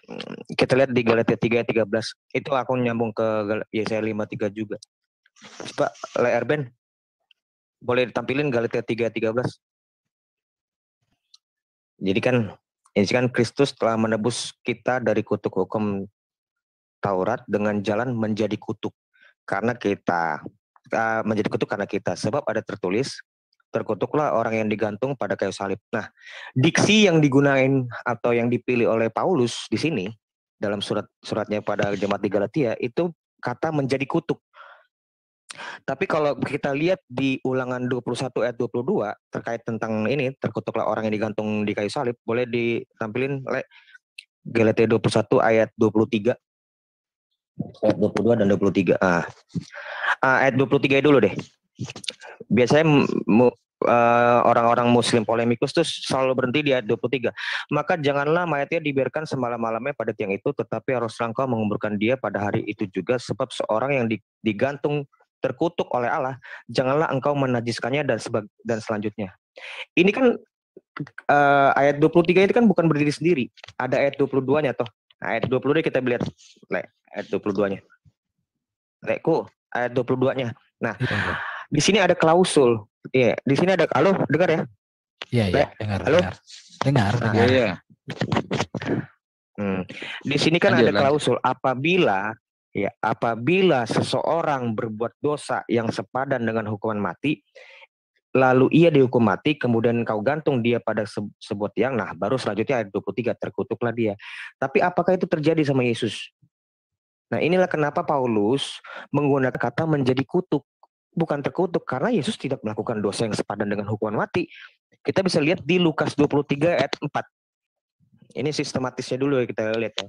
Speaker 7: kita lihat di Galatia 3:13. Itu aku nyambung ke Yesaya 53 juga. Pak Erben boleh ditampilin Galatia 3:13. Jadi kan ini kan Kristus telah menebus kita dari kutuk hukum Taurat dengan jalan menjadi kutuk karena kita menjadi kutuk karena kita, sebab ada tertulis terkutuklah orang yang digantung pada kayu salib. Nah, diksi yang digunain atau yang dipilih oleh Paulus di sini dalam suratnya pada jemaat di Galatia itu kata menjadi kutuk. Tapi kalau kita lihat di Ulangan 21 ayat 22 terkait tentang ini, terkutuklah orang yang digantung di kayu salib, boleh ditampilin Galatia 21 ayat 23. Ayat 22 dan 23. Ayat 23 dulu deh. Biasanya orang-orang muslim polemikus tuh selalu berhenti di ayat 23. Maka janganlah mayatnya dibiarkan semalam-malamnya pada tiang itu, tetapi haruslah engkau menguburkan dia pada hari itu juga, sebab seorang yang digantung terkutuk oleh Allah, janganlah engkau menajiskannya dan selanjutnya. Ini kan ayat 23 itu kan bukan berdiri sendiri. Ada ayat 22-nya toh. Ayat 22 kita lihat ayat 22-nya. Lekku, ayat 22-nya. Nah, di sini ada klausul. Iya, di sini ada, halo, dengar ya?
Speaker 3: Iya, dengar.
Speaker 7: Halo?
Speaker 3: Dengar.
Speaker 4: Iya.
Speaker 7: Di sini kan ada klausul apabila seseorang berbuat dosa yang sepadan dengan hukuman mati, lalu ia dihukum mati, kemudian kau gantung dia pada sebuah tiang, nah baru selanjutnya ayat 23, terkutuklah dia. Tapi apakah itu terjadi sama Yesus? Nah inilah kenapa Paulus menggunakan kata menjadi kutuk, bukan terkutuk, karena Yesus tidak melakukan dosa yang sepadan dengan hukuman mati. Kita bisa lihat di Lukas 23 ayat 4. Ini sistematisnya dulu ya kita lihat ya.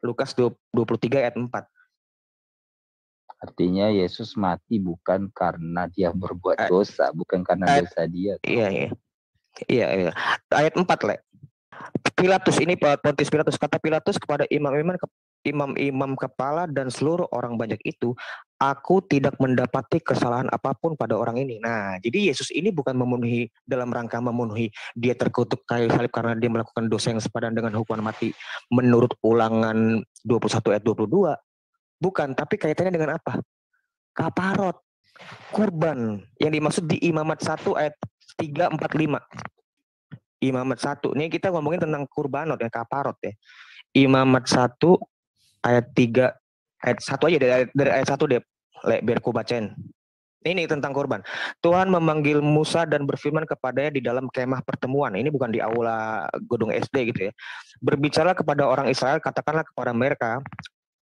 Speaker 7: Lukas 23 ayat 4.
Speaker 4: Artinya Yesus mati bukan karena dia berbuat dosa, bukan karena dosa dia.
Speaker 7: Iya. Ayat 4, Pilatus, ini Pontius Pilatus, kata Pilatus kepada imam-imam kepala dan seluruh orang banyak itu, aku tidak mendapati kesalahan apapun pada orang ini. Nah, jadi Yesus ini bukan memenuhi dalam rangka memenuhi dia terkutuk kayu salib karena dia melakukan dosa yang sepadan dengan hukuman mati menurut Ulangan 21 ayat 22. Bukan, tapi kaitannya dengan apa? Kaparot, kurban. Yang dimaksud di Imamat 1 ayat 3, 4, 5. Imamat 1. Ini kita ngomongin tentang kurbanot ya, kaparot ya. Imamat 1 ayat 3, ayat 1 aja dari ayat 1 deh, biar ku bacain. Ini tentang kurban. Tuhan memanggil Musa dan berfirman kepadanya di dalam kemah pertemuan. Ini bukan di aula gedung SD gitu ya. Berbicara kepada orang Israel, katakanlah kepada mereka,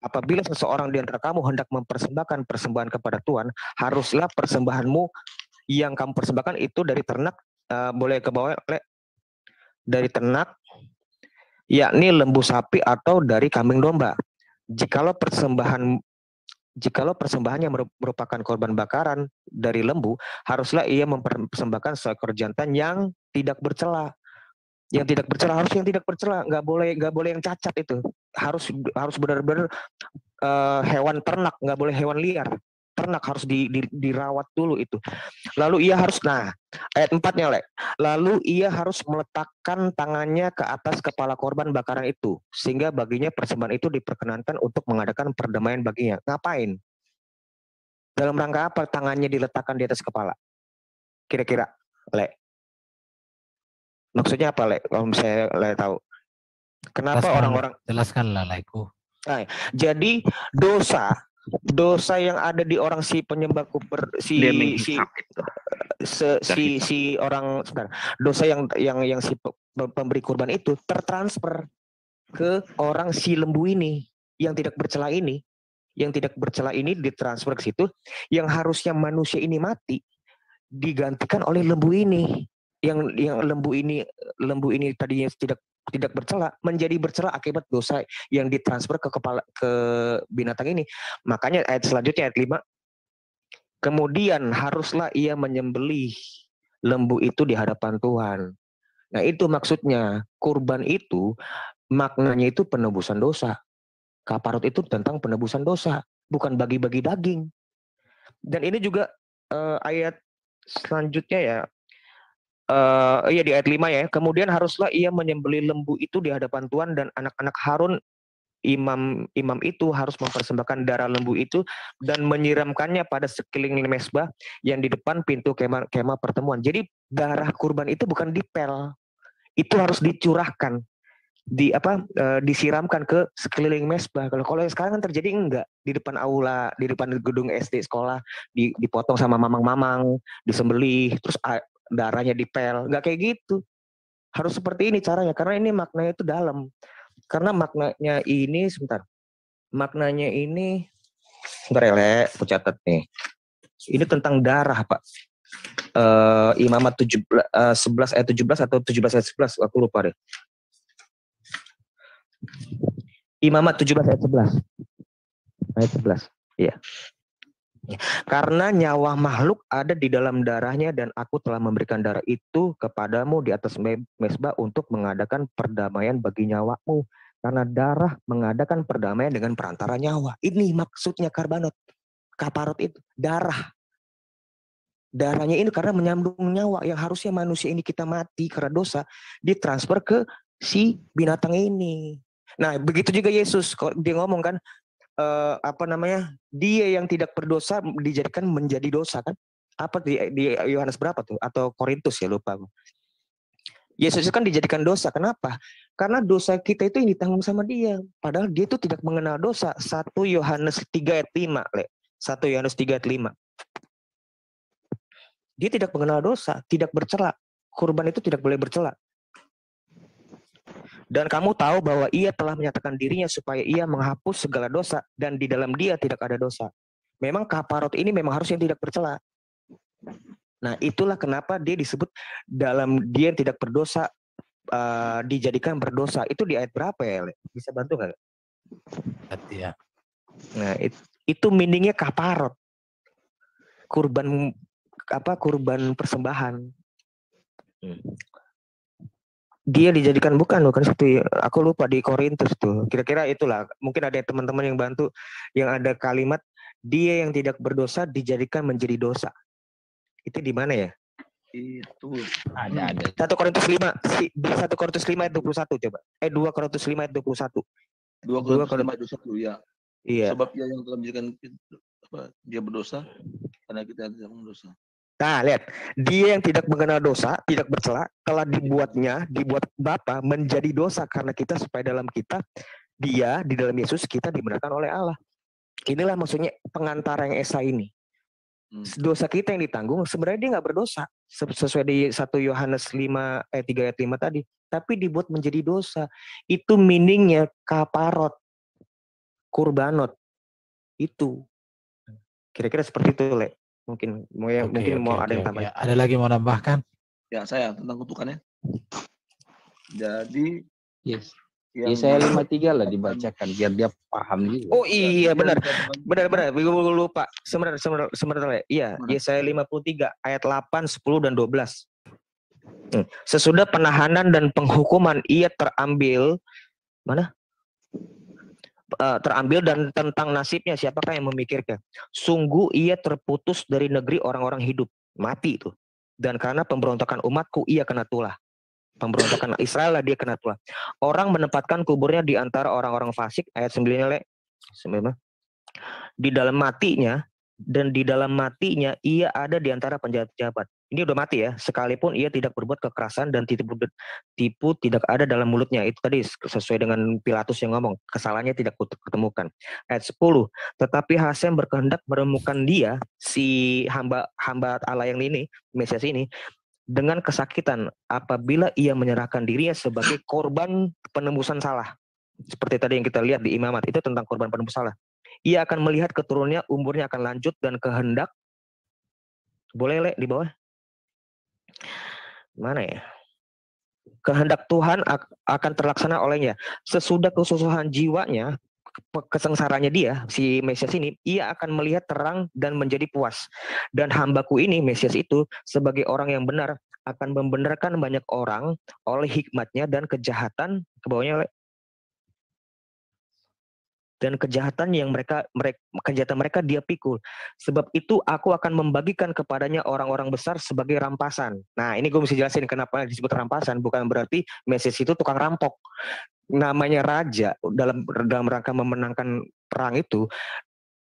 Speaker 7: apabila seseorang di antara kamu hendak mempersembahkan persembahan kepada Tuhan, haruslah persembahanmu yang kamu persembahkan itu dari ternak, boleh ke bawah, dari ternak, yakni lembu sapi atau dari kambing domba. Jikalau persembahannya merupakan korban bakaran dari lembu, haruslah ia mempersembahkan seekor jantan yang tidak bercela. Yang tidak bercela, harus yang tidak bercela, nggak boleh yang cacat itu. Harus benar-benar hewan ternak, nggak boleh hewan liar. Ternak harus dirawat dulu itu. Lalu ia harus, ayat 4-nya, lalu ia harus meletakkan tangannya ke atas kepala korban bakaran itu, sehingga baginya persembahan itu diperkenankan untuk mengadakan perdamaian baginya. Ngapain? Dalam rangka apa tangannya diletakkan di atas kepala? Kira-kira, maksudnya apa, kalau saya tahu? Kenapa orang-orang
Speaker 3: jelaskanlah, Laiku.
Speaker 7: Nah, jadi dosa yang ada di orang si penyembah dosa yang si pemberi kurban itu tertransfer ke orang si lembu ini yang tidak bercela ini. Yang tidak bercela ini ditransfer ke situ, yang harusnya manusia ini mati digantikan oleh lembu ini. Yang lembu ini tadinya tidak bercela menjadi bercela akibat dosa yang ditransfer ke binatang ini. Makanya ayat selanjutnya ayat 5, kemudian haruslah ia menyembelih lembu itu di hadapan Tuhan. Nah, itu maksudnya kurban itu maknanya itu penebusan dosa. Kaparot itu tentang penebusan dosa, bukan bagi-bagi daging. Dan ini juga ayat selanjutnya ya. Di ayat 5 ya. Kemudian haruslah ia menyembelih lembu itu di hadapan Tuhan, dan anak-anak Harun imam itu harus mempersembahkan darah lembu itu dan menyiramkannya pada sekeliling mezbah yang di depan pintu kemah pertemuan. Jadi darah kurban itu bukan dipel, itu harus dicurahkan. disiramkan ke sekeliling mesbah. Kalau yang sekarang kan terjadi enggak, di depan aula, di depan gedung SD sekolah dipotong sama mamang-mamang, disembelih, terus darahnya dipel, enggak kayak gitu. Harus seperti ini caranya, karena ini maknanya itu dalam. Karena maknanya ini sebentar ya, Le, aku catat nih. Ini tentang darah, Pak. Imamat 11 ayat 17 atau 17 ayat 11, aku lupa deh. Imamat 17 ayat 11. Ayat 11. Iya. Karena nyawa makhluk ada di dalam darahnya dan aku telah memberikan darah itu kepadamu di atas mesbah untuk mengadakan perdamaian bagi nyawamu. Karena darah mengadakan perdamaian dengan perantara nyawa. Ini maksudnya kaparot itu. Darah. Darahnya ini karena menyambung nyawa yang harusnya manusia ini kita mati karena dosa, ditransfer ke si binatang ini. Nah, begitu juga Yesus, dia ngomong kan, dia yang tidak berdosa dijadikan menjadi dosa kan? Apa di Yohanes berapa tuh? Atau Korintus ya, lupa. Yesus kan dijadikan dosa, kenapa? Karena dosa kita itu yang ditanggung sama dia. Padahal dia itu tidak mengenal dosa. 1 Yohanes 3 ayat 5, Le. 1 Yohanes 3 ayat 5. Dia tidak mengenal dosa, tidak bercela. Kurban itu tidak boleh bercela. Dan kamu tahu bahwa ia telah menyatakan dirinya supaya ia menghapus segala dosa dan di dalam dia tidak ada dosa. Memang kaparot ini memang harus yang tidak bercela. Nah, itulah kenapa dia disebut dalam dia yang tidak berdosa dijadikan berdosa. Itu di ayat berapa ya, Le? Bisa bantu nggak?
Speaker 3: Ya.
Speaker 7: Nah, itu meaningnya kaparot. Kurban persembahan. Dia dijadikan bukan seperti aku lupa di Korintus tuh. Kira-kira itulah. Mungkin ada teman-teman yang bantu yang ada kalimat dia yang tidak berdosa dijadikan menjadi dosa. Itu di mana ya?
Speaker 1: Itu
Speaker 4: Ada.
Speaker 7: 1 Korintus 5, 1 Korintus 5 ayat 21 coba. 2 Korintus 5 ayat 21.
Speaker 1: 2 Korintus 5 ayat 21 ya.
Speaker 7: Iya.
Speaker 1: Sebab dia yang telah menjadikan dia berdosa karena kita tidak berdosa.
Speaker 7: Nah, lihat, dia yang tidak mengenal dosa, tidak bercela, telah dibuat Bapa menjadi dosa karena kita supaya dalam kita, dia di dalam Yesus kita dibenarkan oleh Allah. Inilah maksudnya pengantara yang esa ini. Dosa kita yang ditanggung, sebenarnya dia nggak berdosa. Sesuai di 1 Yohanes 5 ayat 3 ayat 5 tadi. Tapi dibuat menjadi dosa. Itu meaningnya kaparot, kurbanot. Itu. Kira-kira seperti itu, Le. Mungkin mau ada yang tambah.
Speaker 3: Ya. Ada lagi mau nambahkan?
Speaker 1: Ya, saya tentang kutukannya. Jadi
Speaker 4: Yes. Yesaya 53 lah dibacakan biar dia paham juga.
Speaker 7: Oh iya, benar. Gue lupa. Sebenarnya. Iya, Yesaya 53 ayat 8, 10 dan 12. Sesudah penahanan dan penghukuman ia terambil dan tentang nasibnya siapakah yang memikirkan? Sungguh ia terputus dari negeri orang-orang hidup, mati itu. Dan karena pemberontakan umatku ia kena tulah. Pemberontakan Israel lah dia kena tulah. Orang menempatkan kuburnya di antara orang-orang fasik, ayat 9 Le. Di dalam matinya ia ada di antara penjahat-penjahat. Ini udah mati ya, sekalipun ia tidak berbuat kekerasan dan tipu tidak ada dalam mulutnya. Itu tadi sesuai dengan Pilatus yang ngomong, kesalahannya tidak kutemukan. Ayat 10, tetapi Hasem berkehendak menemukan dia, si hamba Allah yang ini, Mesias ini, dengan kesakitan apabila ia menyerahkan dirinya sebagai korban penembusan salah. Seperti tadi yang kita lihat di Imamat, itu tentang korban penembus salah. Ia akan melihat keturunannya, umurnya akan lanjut dan kehendak. Boleh, Le, di bawah. Mana ya? Kehendak Tuhan akan terlaksana olehnya. Sesudah kesusahan jiwanya, kesengsaranya dia, si Mesias ini, ia akan melihat terang dan menjadi puas. Dan hambaku ini, Mesias itu, sebagai orang yang benar, akan membenarkan banyak orang oleh hikmatnya dan kejahatan, ke bawahnya, dan kejahatan yang kejahatan mereka dia pikul. Sebab itu aku akan membagikan kepadanya orang-orang besar sebagai rampasan. Nah, ini gue mesti jelasin kenapa disebut rampasan. Bukan berarti Mesias itu tukang rampok. Namanya raja dalam rangka memenangkan perang itu.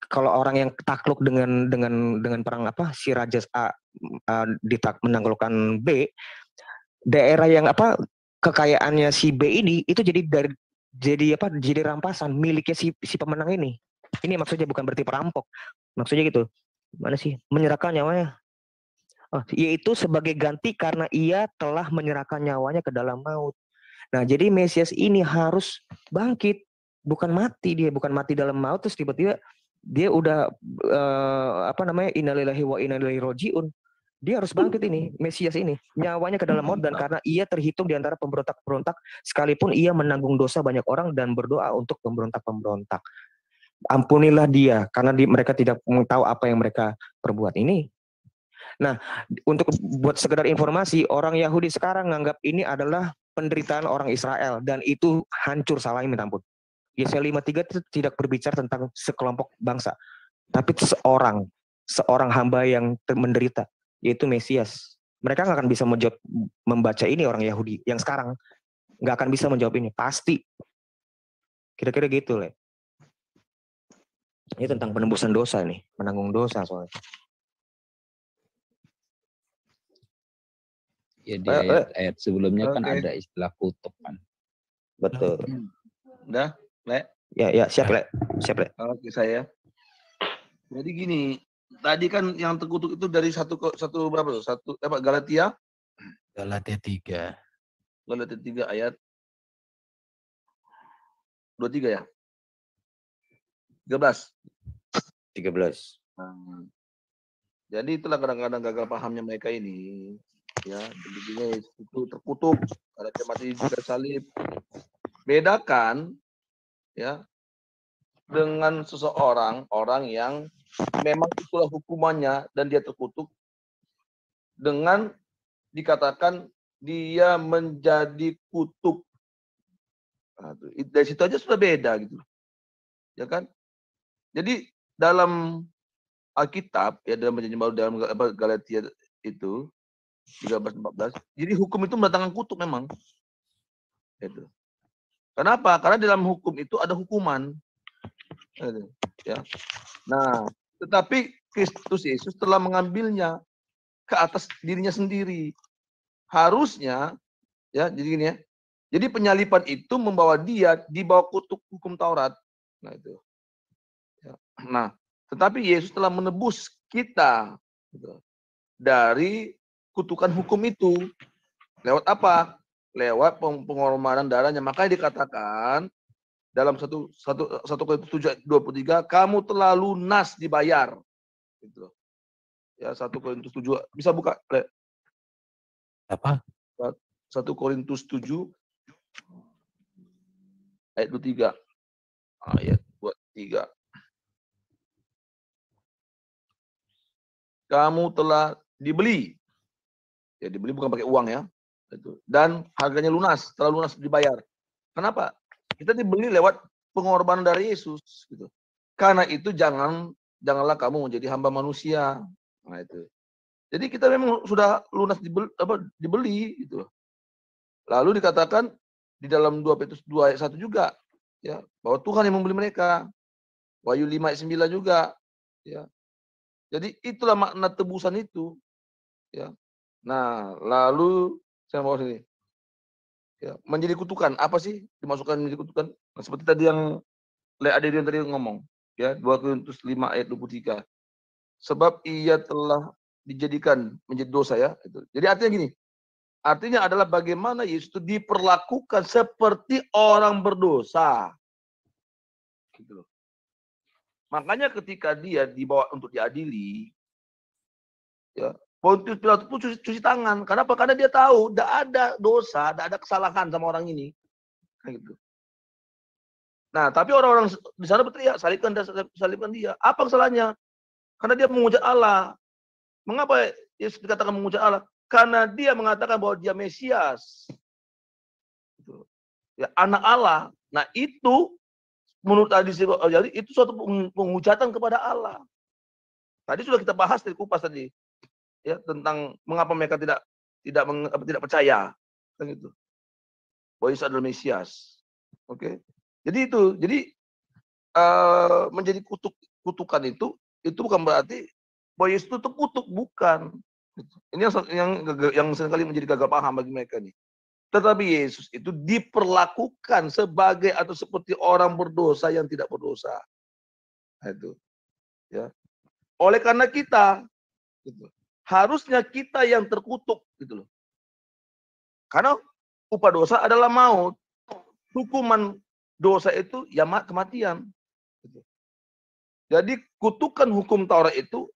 Speaker 7: Kalau orang yang takluk dengan perang si raja A menaklukkan B, daerah yang kekayaannya si B ini itu jadi rampasan miliknya si pemenang ini. Ini maksudnya bukan berarti perampok. Maksudnya gitu. Mana sih? Menyerahkan nyawanya. Yaitu sebagai ganti karena ia telah menyerahkan nyawanya ke dalam maut. Nah, jadi Mesias ini harus bangkit, bukan mati dalam maut terus tiba-tiba dia udah innalillahi wa inna ilaihi rajiun. Dia harus bangkit ini, Mesias ini, nyawanya ke dalam maut dan karena ia terhitung di antara pemberontak-pemberontak sekalipun ia menanggung dosa banyak orang dan berdoa untuk pemberontak-pemberontak. Ampunilah dia karena mereka tidak tahu apa yang mereka perbuat ini. Nah, untuk buat sekedar informasi, orang Yahudi sekarang menganggap ini adalah penderitaan orang Israel dan itu hancur, salahnya minta ampun. Yesaya 53 itu tidak berbicara tentang sekelompok bangsa, tapi seorang hamba yang menderita, yaitu Mesias. Mereka nggak akan bisa membaca ini, orang Yahudi yang sekarang nggak akan bisa menjawab ini, pasti. Kira-kira gitu, Le. Ini tentang penembusan dosa nih, menanggung dosa soalnya.
Speaker 4: Ya di ayat sebelumnya kan ada istilah kutuk kan.
Speaker 7: Betul.
Speaker 1: Udah, Le?
Speaker 7: Ya, siap, Le.
Speaker 1: Oke, saya. Jadi gini, tadi kan yang terkutuk itu dari satu berapa tuh? Galatia
Speaker 3: 3.
Speaker 1: Galatia 3 ayat 23 ya? 13. Jadi itulah kadang-kadang gagal pahamnya mereka ini. Ya, begini itu terkutuk karena dia mati di salib. Bedakan ya dengan orang yang memang itulah hukumannya dan dia terkutuk dengan dikatakan dia menjadi kutuk. Nah, dari situ aja sudah beda gitu. Ya kan? Jadi dalam Alkitab ya dalam perjanjian baru dalam Galatia itu 13-14. Jadi hukum itu mendatangkan kutuk memang. Itu. Kenapa? Karena dalam hukum itu ada hukuman. Ya. Nah, tetapi Kristus Yesus telah mengambilnya ke atas dirinya sendiri. Harusnya ya, jadi gini ya. Jadi penyalipan itu membawa dia di bawah kutuk hukum Taurat. Nah, itu. Ya. Nah, tetapi Yesus telah menebus kita gitu, dari kutukan hukum itu. Lewat apa? Lewat pengorbanan darahnya. Makanya dikatakan dalam 1 Korintus 7:23, kamu telah lunas dibayar. Gitu. Ya, 1 Korintus 7. Bisa buka, Le?
Speaker 3: Apa?
Speaker 1: 1 Korintus 7 ayat 23. Ayat 23. Kamu telah dibeli. Ya, dibeli bukan pakai uang ya. Dan harganya lunas, telah lunas dibayar. Kenapa? Kita dibeli lewat pengorbanan dari Yesus. Gitu. Karena itu janganlah kamu menjadi hamba manusia. Nah, itu. Jadi kita memang sudah lunas dibeli. Gitu. Lalu dikatakan di dalam 2 Petrus 2 ayat 1 juga. Ya, bahwa Tuhan yang membeli mereka. Wahyu 5 ayat 9 juga. Ya. Jadi itulah makna tebusan itu. Ya. Nah, lalu saya mau sini. Ya, menjadi kutukan. Apa sih dimasukkan menjadi kutukan? Nah, seperti tadi yang Adrian tadi ngomong. Ya, 2 Korintus 5 ayat 23. Sebab ia telah dijadikan menjadi dosa ya. Jadi artinya gini. Artinya adalah bagaimana Yesus itu diperlakukan seperti orang berdosa. Gitu loh. Makanya ketika dia dibawa untuk diadili, ya, Pontius Pilatus pun cuci tangan. Kenapa? Karena dia tahu tidak ada dosa, tidak ada kesalahan sama orang ini. Gitu. Nah, tapi orang-orang di sana berteriak, salibkan dia. Apa kesalahannya? Karena dia mengucap Allah. Mengapa Yesus dikatakan mengucap Allah? Karena dia mengatakan bahwa dia Mesias. Gitu. Ya, anak Allah. Nah, itu menurut hadis itu suatu penghujatan kepada Allah. Tadi sudah kita bahas dari kupas tadi, ya, tentang mengapa mereka tidak percaya, kan gitu. Bahwa Yesus adalah Mesias. Oke. Jadi itu, menjadi kutukan itu bukan berarti bahwa Yesus itu terkutuk, bukan. Ini yang seringkali menjadi gagal paham bagi mereka nih. Tetapi Yesus itu diperlakukan sebagai atau seperti orang berdosa yang tidak berdosa. Nah, itu. Ya. Oleh karena kita, gitu, harusnya kita yang terkutuk, gitu loh. Karena upah dosa adalah maut. Hukuman dosa itu ya kematian. Gitu. Jadi kutukan hukum Taurat itu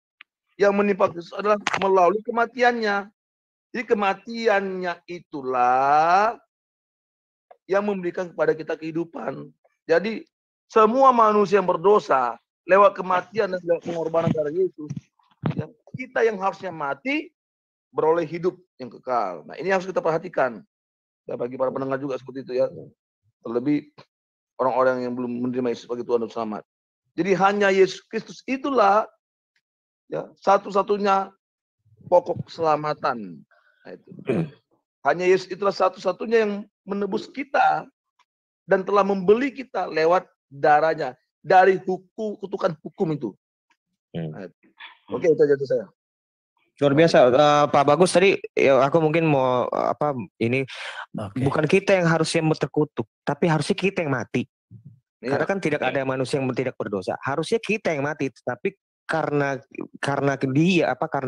Speaker 1: yang menimpa Kristus adalah melalui kematiannya. Jadi kematiannya itulah yang memberikan kepada kita kehidupan. Jadi semua manusia yang berdosa lewat kematian dan lewat pengorbanan darah Yesus, ya, kita yang harusnya mati beroleh hidup yang kekal. Nah, ini harus kita perhatikan. Ya, bagi para pendengar juga seperti itu ya. Terlebih orang-orang yang belum menerima Yesus sebagai Tuhan dan Selamat. Jadi hanya Yesus Kristus itulah ya satu-satunya pokok keselamatan. Nah, itu. Hanya Yesus itulah satu-satunya yang menebus kita dan telah membeli kita lewat darahnya dari kutukan hukum itu. Nah, oke, itu aja saya.
Speaker 7: Luar biasa, Pak Bagus tadi ya, aku mungkin mau bukan kita yang harusnya terkutuk, tapi harusnya kita yang mati. Karena kan tidak ada manusia yang tidak berdosa. Harusnya kita yang mati, tapi karena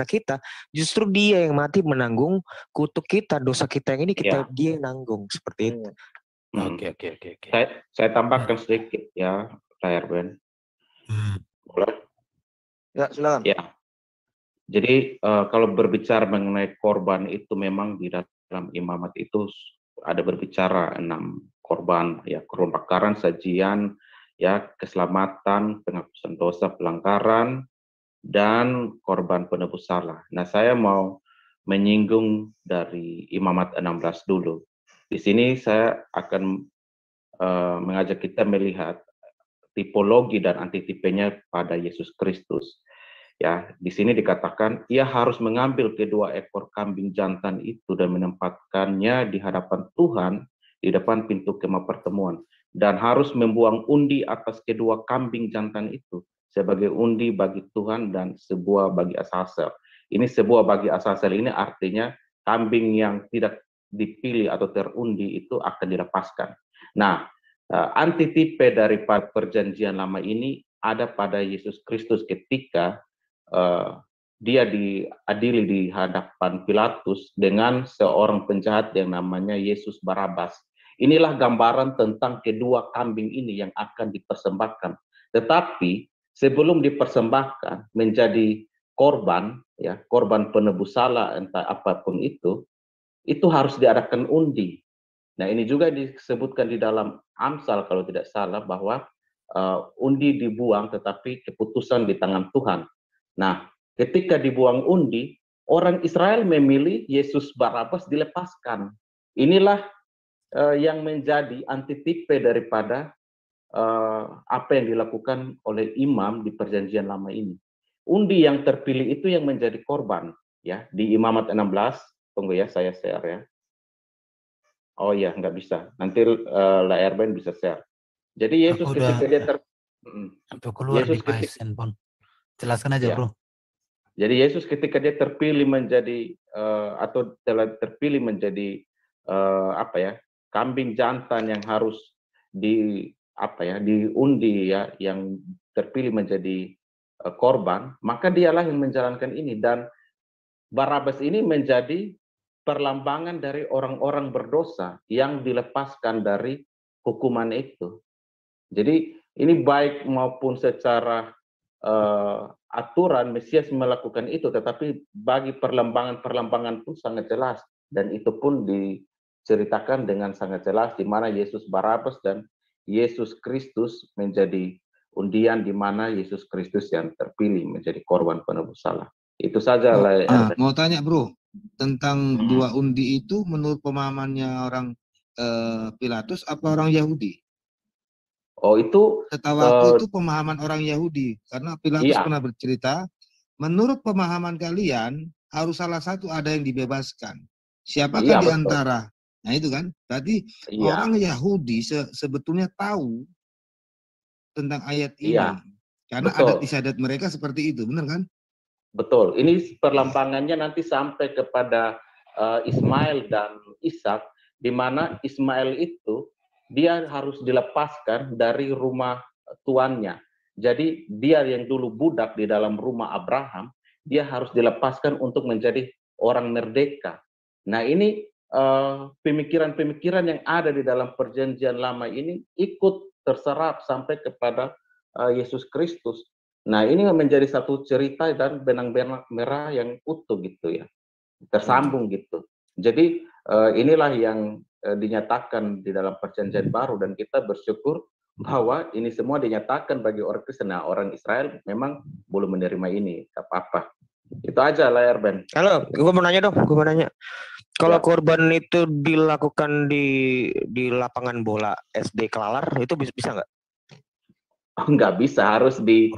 Speaker 7: kita justru dia yang mati menanggung kutuk kita, dosa kita yang ini dia yang nanggung seperti itu.
Speaker 8: Oke. Saya tambahkan sedikit ya, Pak Erben. Boleh?
Speaker 1: Ya, silakan.
Speaker 8: Ya. Jadi kalau berbicara mengenai korban itu memang di dalam imamat itu ada berbicara 6 korban ya, korban bakaran, sajian, ya, keselamatan, penghapusan dosa, pelanggaran, dan korban penebus salah. Nah, saya mau menyinggung dari imamat 16 dulu. Di sini saya akan mengajak kita melihat tipologi dan antitipenya pada Yesus Kristus. Ya, di sini dikatakan ia harus mengambil kedua ekor kambing jantan itu dan menempatkannya di hadapan Tuhan di depan pintu kemah pertemuan, dan harus membuang undi atas kedua kambing jantan itu sebagai undi bagi Tuhan dan sebuah bagi Azazel. Ini sebuah bagi Azazel ini artinya kambing yang tidak dipilih atau terundi itu akan dilepaskan. Nah, antitipe dari perjanjian lama ini ada pada Yesus Kristus ketika dia diadili di hadapan Pilatus dengan seorang penjahat yang namanya Yesus Barabas. Inilah gambaran tentang kedua kambing ini yang akan dipersembahkan. Tetapi sebelum dipersembahkan menjadi korban, ya, korban penebus salah entah apapun itu harus diadakan undi. Nah, ini juga disebutkan di dalam Amsal kalau tidak salah bahwa undi dibuang tetapi keputusan di tangan Tuhan. Nah, ketika dibuang undi, orang Israel memilih Yesus Barabas dilepaskan. Inilah yang menjadi antitipe daripada apa yang dilakukan oleh imam di perjanjian lama ini. Undi yang terpilih itu yang menjadi korban, ya, di Imamat 16. Tunggu ya, saya share ya. Oh ya, nggak bisa. Nanti La Erben bisa share. Jadi Yesus ketika dia
Speaker 3: keluar di handphone. Jelaskan aja, Bro.
Speaker 8: Jadi Yesus ketika dia terpilih menjadi atau telah terpilih menjadi kambing jantan yang harus diundi ya, yang terpilih menjadi korban, maka dialah yang menjalankan ini, dan Barabas ini menjadi perlambangan dari orang-orang berdosa yang dilepaskan dari hukuman itu. Jadi ini baik maupun secara aturan Mesias melakukan itu, tetapi bagi perlambangan pun sangat jelas, dan itu pun diceritakan dengan sangat jelas di mana Yesus Barabas dan Yesus Kristus menjadi undian di mana Yesus Kristus yang terpilih menjadi korban penebus salah. Itu saja.
Speaker 6: Mau tanya, Bro, tentang dua undi itu menurut pemahamannya orang Pilatus apa orang Yahudi?
Speaker 8: Oh, itu
Speaker 6: setahu aku itu pemahaman orang Yahudi, karena Pilatus pernah bercerita, menurut pemahaman kalian harus salah satu ada yang dibebaskan. Siapakah di antara? Nah itu kan, berarti orang Yahudi sebetulnya tahu tentang ayat ini, karena adat istiadat mereka seperti itu, benar kan?
Speaker 8: Betul. Ini perlambangannya nanti sampai kepada Ismail dan Ishak, di mana Ismail itu dia harus dilepaskan dari rumah tuannya. Jadi dia yang dulu budak di dalam rumah Abraham, dia harus dilepaskan untuk menjadi orang merdeka. Nah, ini pemikiran-pemikiran yang ada di dalam perjanjian lama ini ikut terserap sampai kepada Yesus Kristus. Nah, ini menjadi satu cerita dan benang-benang merah yang utuh gitu ya, tersambung gitu. Jadi inilah yang dinyatakan di dalam perjanjian baru, dan kita bersyukur bahwa ini semua dinyatakan bagi orang Kristen. Nah, orang Israel memang belum menerima ini, apa-apa. Itu aja lah, Erben.
Speaker 7: Halo, gue mau nanya dong, Kalau korban itu dilakukan di lapangan bola SD Kelalar, itu bisa nggak?
Speaker 8: Oh, nggak bisa, harus di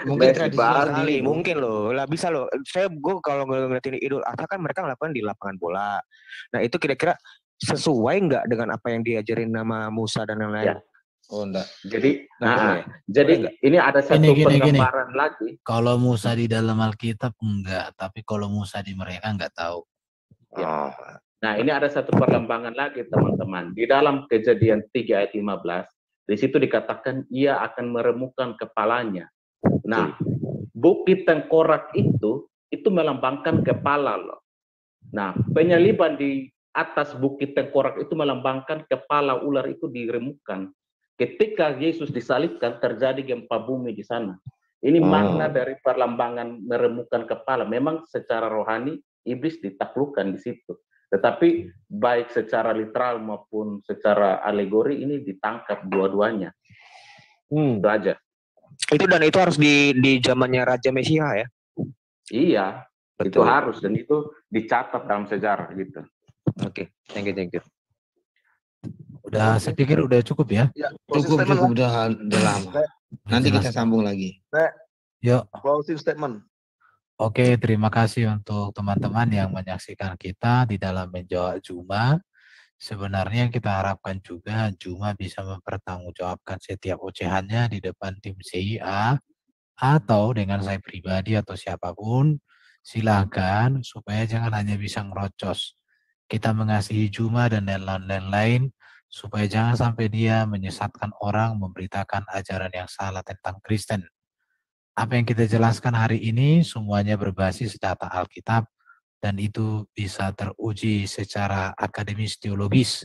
Speaker 6: mungkin tradisi
Speaker 7: sekali, mungkin loh, lah bisa loh. Gue kalau ngeliatin Idul Adha kan mereka melakukan di lapangan bola. Nah, itu kira-kira sesuai nggak dengan apa yang diajarin nama Musa dan lain-lain?
Speaker 8: Ya.
Speaker 6: Oh, enggak.
Speaker 8: Jadi, ini ada satu penggambaran lagi.
Speaker 3: Kalau Musa di dalam Alkitab enggak, tapi kalau Musa di mereka enggak tahu.
Speaker 8: Ya. Nah, ini ada satu perlembangan lagi, teman-teman. Di dalam Kejadian 3 ayat 15, di situ dikatakan ia akan meremukkan kepalanya. Nah, bukit tengkorak itu melambangkan kepala loh. Nah, penyaliban di atas bukit tengkorak itu melambangkan kepala ular itu diremukkan. Ketika Yesus disalibkan, terjadi gempa bumi di sana. Ini makna dari perlambangan meremukkan kepala. Memang secara rohani iblis ditaklukkan di situ. Tetapi baik secara literal maupun secara alegori ini ditangkap dua-duanya. Itu aja.
Speaker 7: Itu harus di zamannya Raja Mesia ya?
Speaker 8: Iya,
Speaker 7: betul.
Speaker 8: Itu harus, dan itu dicatat dalam sejarah gitu.
Speaker 7: Oke, thank you.
Speaker 3: Udah, saya pikir udah cukup ya.
Speaker 6: Cukup udah lama. Nanti kita sambung lagi.
Speaker 3: Yuk.
Speaker 1: Closing statement.
Speaker 3: Oke, terima kasih untuk teman-teman yang menyaksikan kita di dalam menjawab Juma. Sebenarnya kita harapkan juga Juma bisa mempertanggungjawabkan setiap ocehannya di depan tim CIA atau dengan saya pribadi atau siapapun. Silakan supaya jangan hanya bisa ngerocos. Kita mengasihi Juma dan lain-lain supaya jangan sampai dia menyesatkan orang, memberitakan ajaran yang salah tentang Kristen. Apa yang kita jelaskan hari ini semuanya berbasis data Alkitab dan itu bisa teruji secara akademis teologis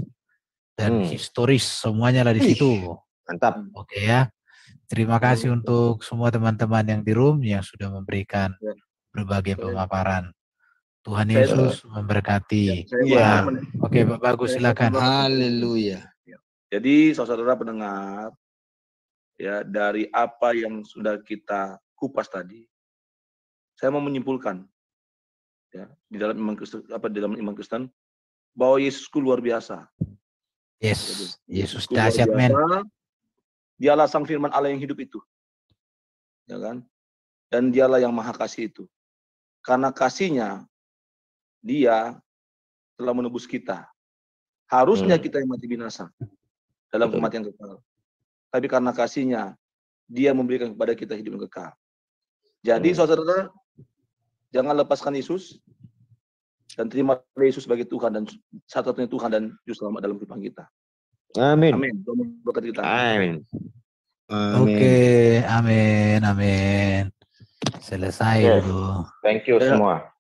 Speaker 3: dan historis, semuanya lah di situ.
Speaker 7: Mantap.
Speaker 3: Oke ya. Terima kasih untuk semua teman-teman yang di room yang sudah memberikan berbagai pemaparan. Tuhan Yesus memberkati.
Speaker 1: Ya.
Speaker 3: Oke, Bapak Agus silakan.
Speaker 6: Haleluya.
Speaker 1: Jadi saudara pendengar, ya, dari apa yang sudah kita kupas tadi, saya mau menyimpulkan, ya, di dalam iman Kristen, bahwa Yesusku luar biasa.
Speaker 3: Yes, Yesus dahsyat, men.
Speaker 1: Dialah Sang Firman Allah yang hidup itu, ya kan? Dan dialah yang maha kasih itu. Karena kasihnya, dia telah menebus kita. Harusnya kita yang mati binasa dalam kematian kekal. Tapi karena kasihnya, dia memberikan kepada kita hidup yang kekal. Jadi saudara, jangan lepaskan Yesus dan terima Yesus sebagai Tuhan dan satu-satunya Tuhan dan Juru Selamat dalam kehidupan kita.
Speaker 7: Amin.
Speaker 1: Amin. Berkat kita.
Speaker 7: Amin.
Speaker 3: Oke, amin. Selesai dulu.
Speaker 8: Thank you semua.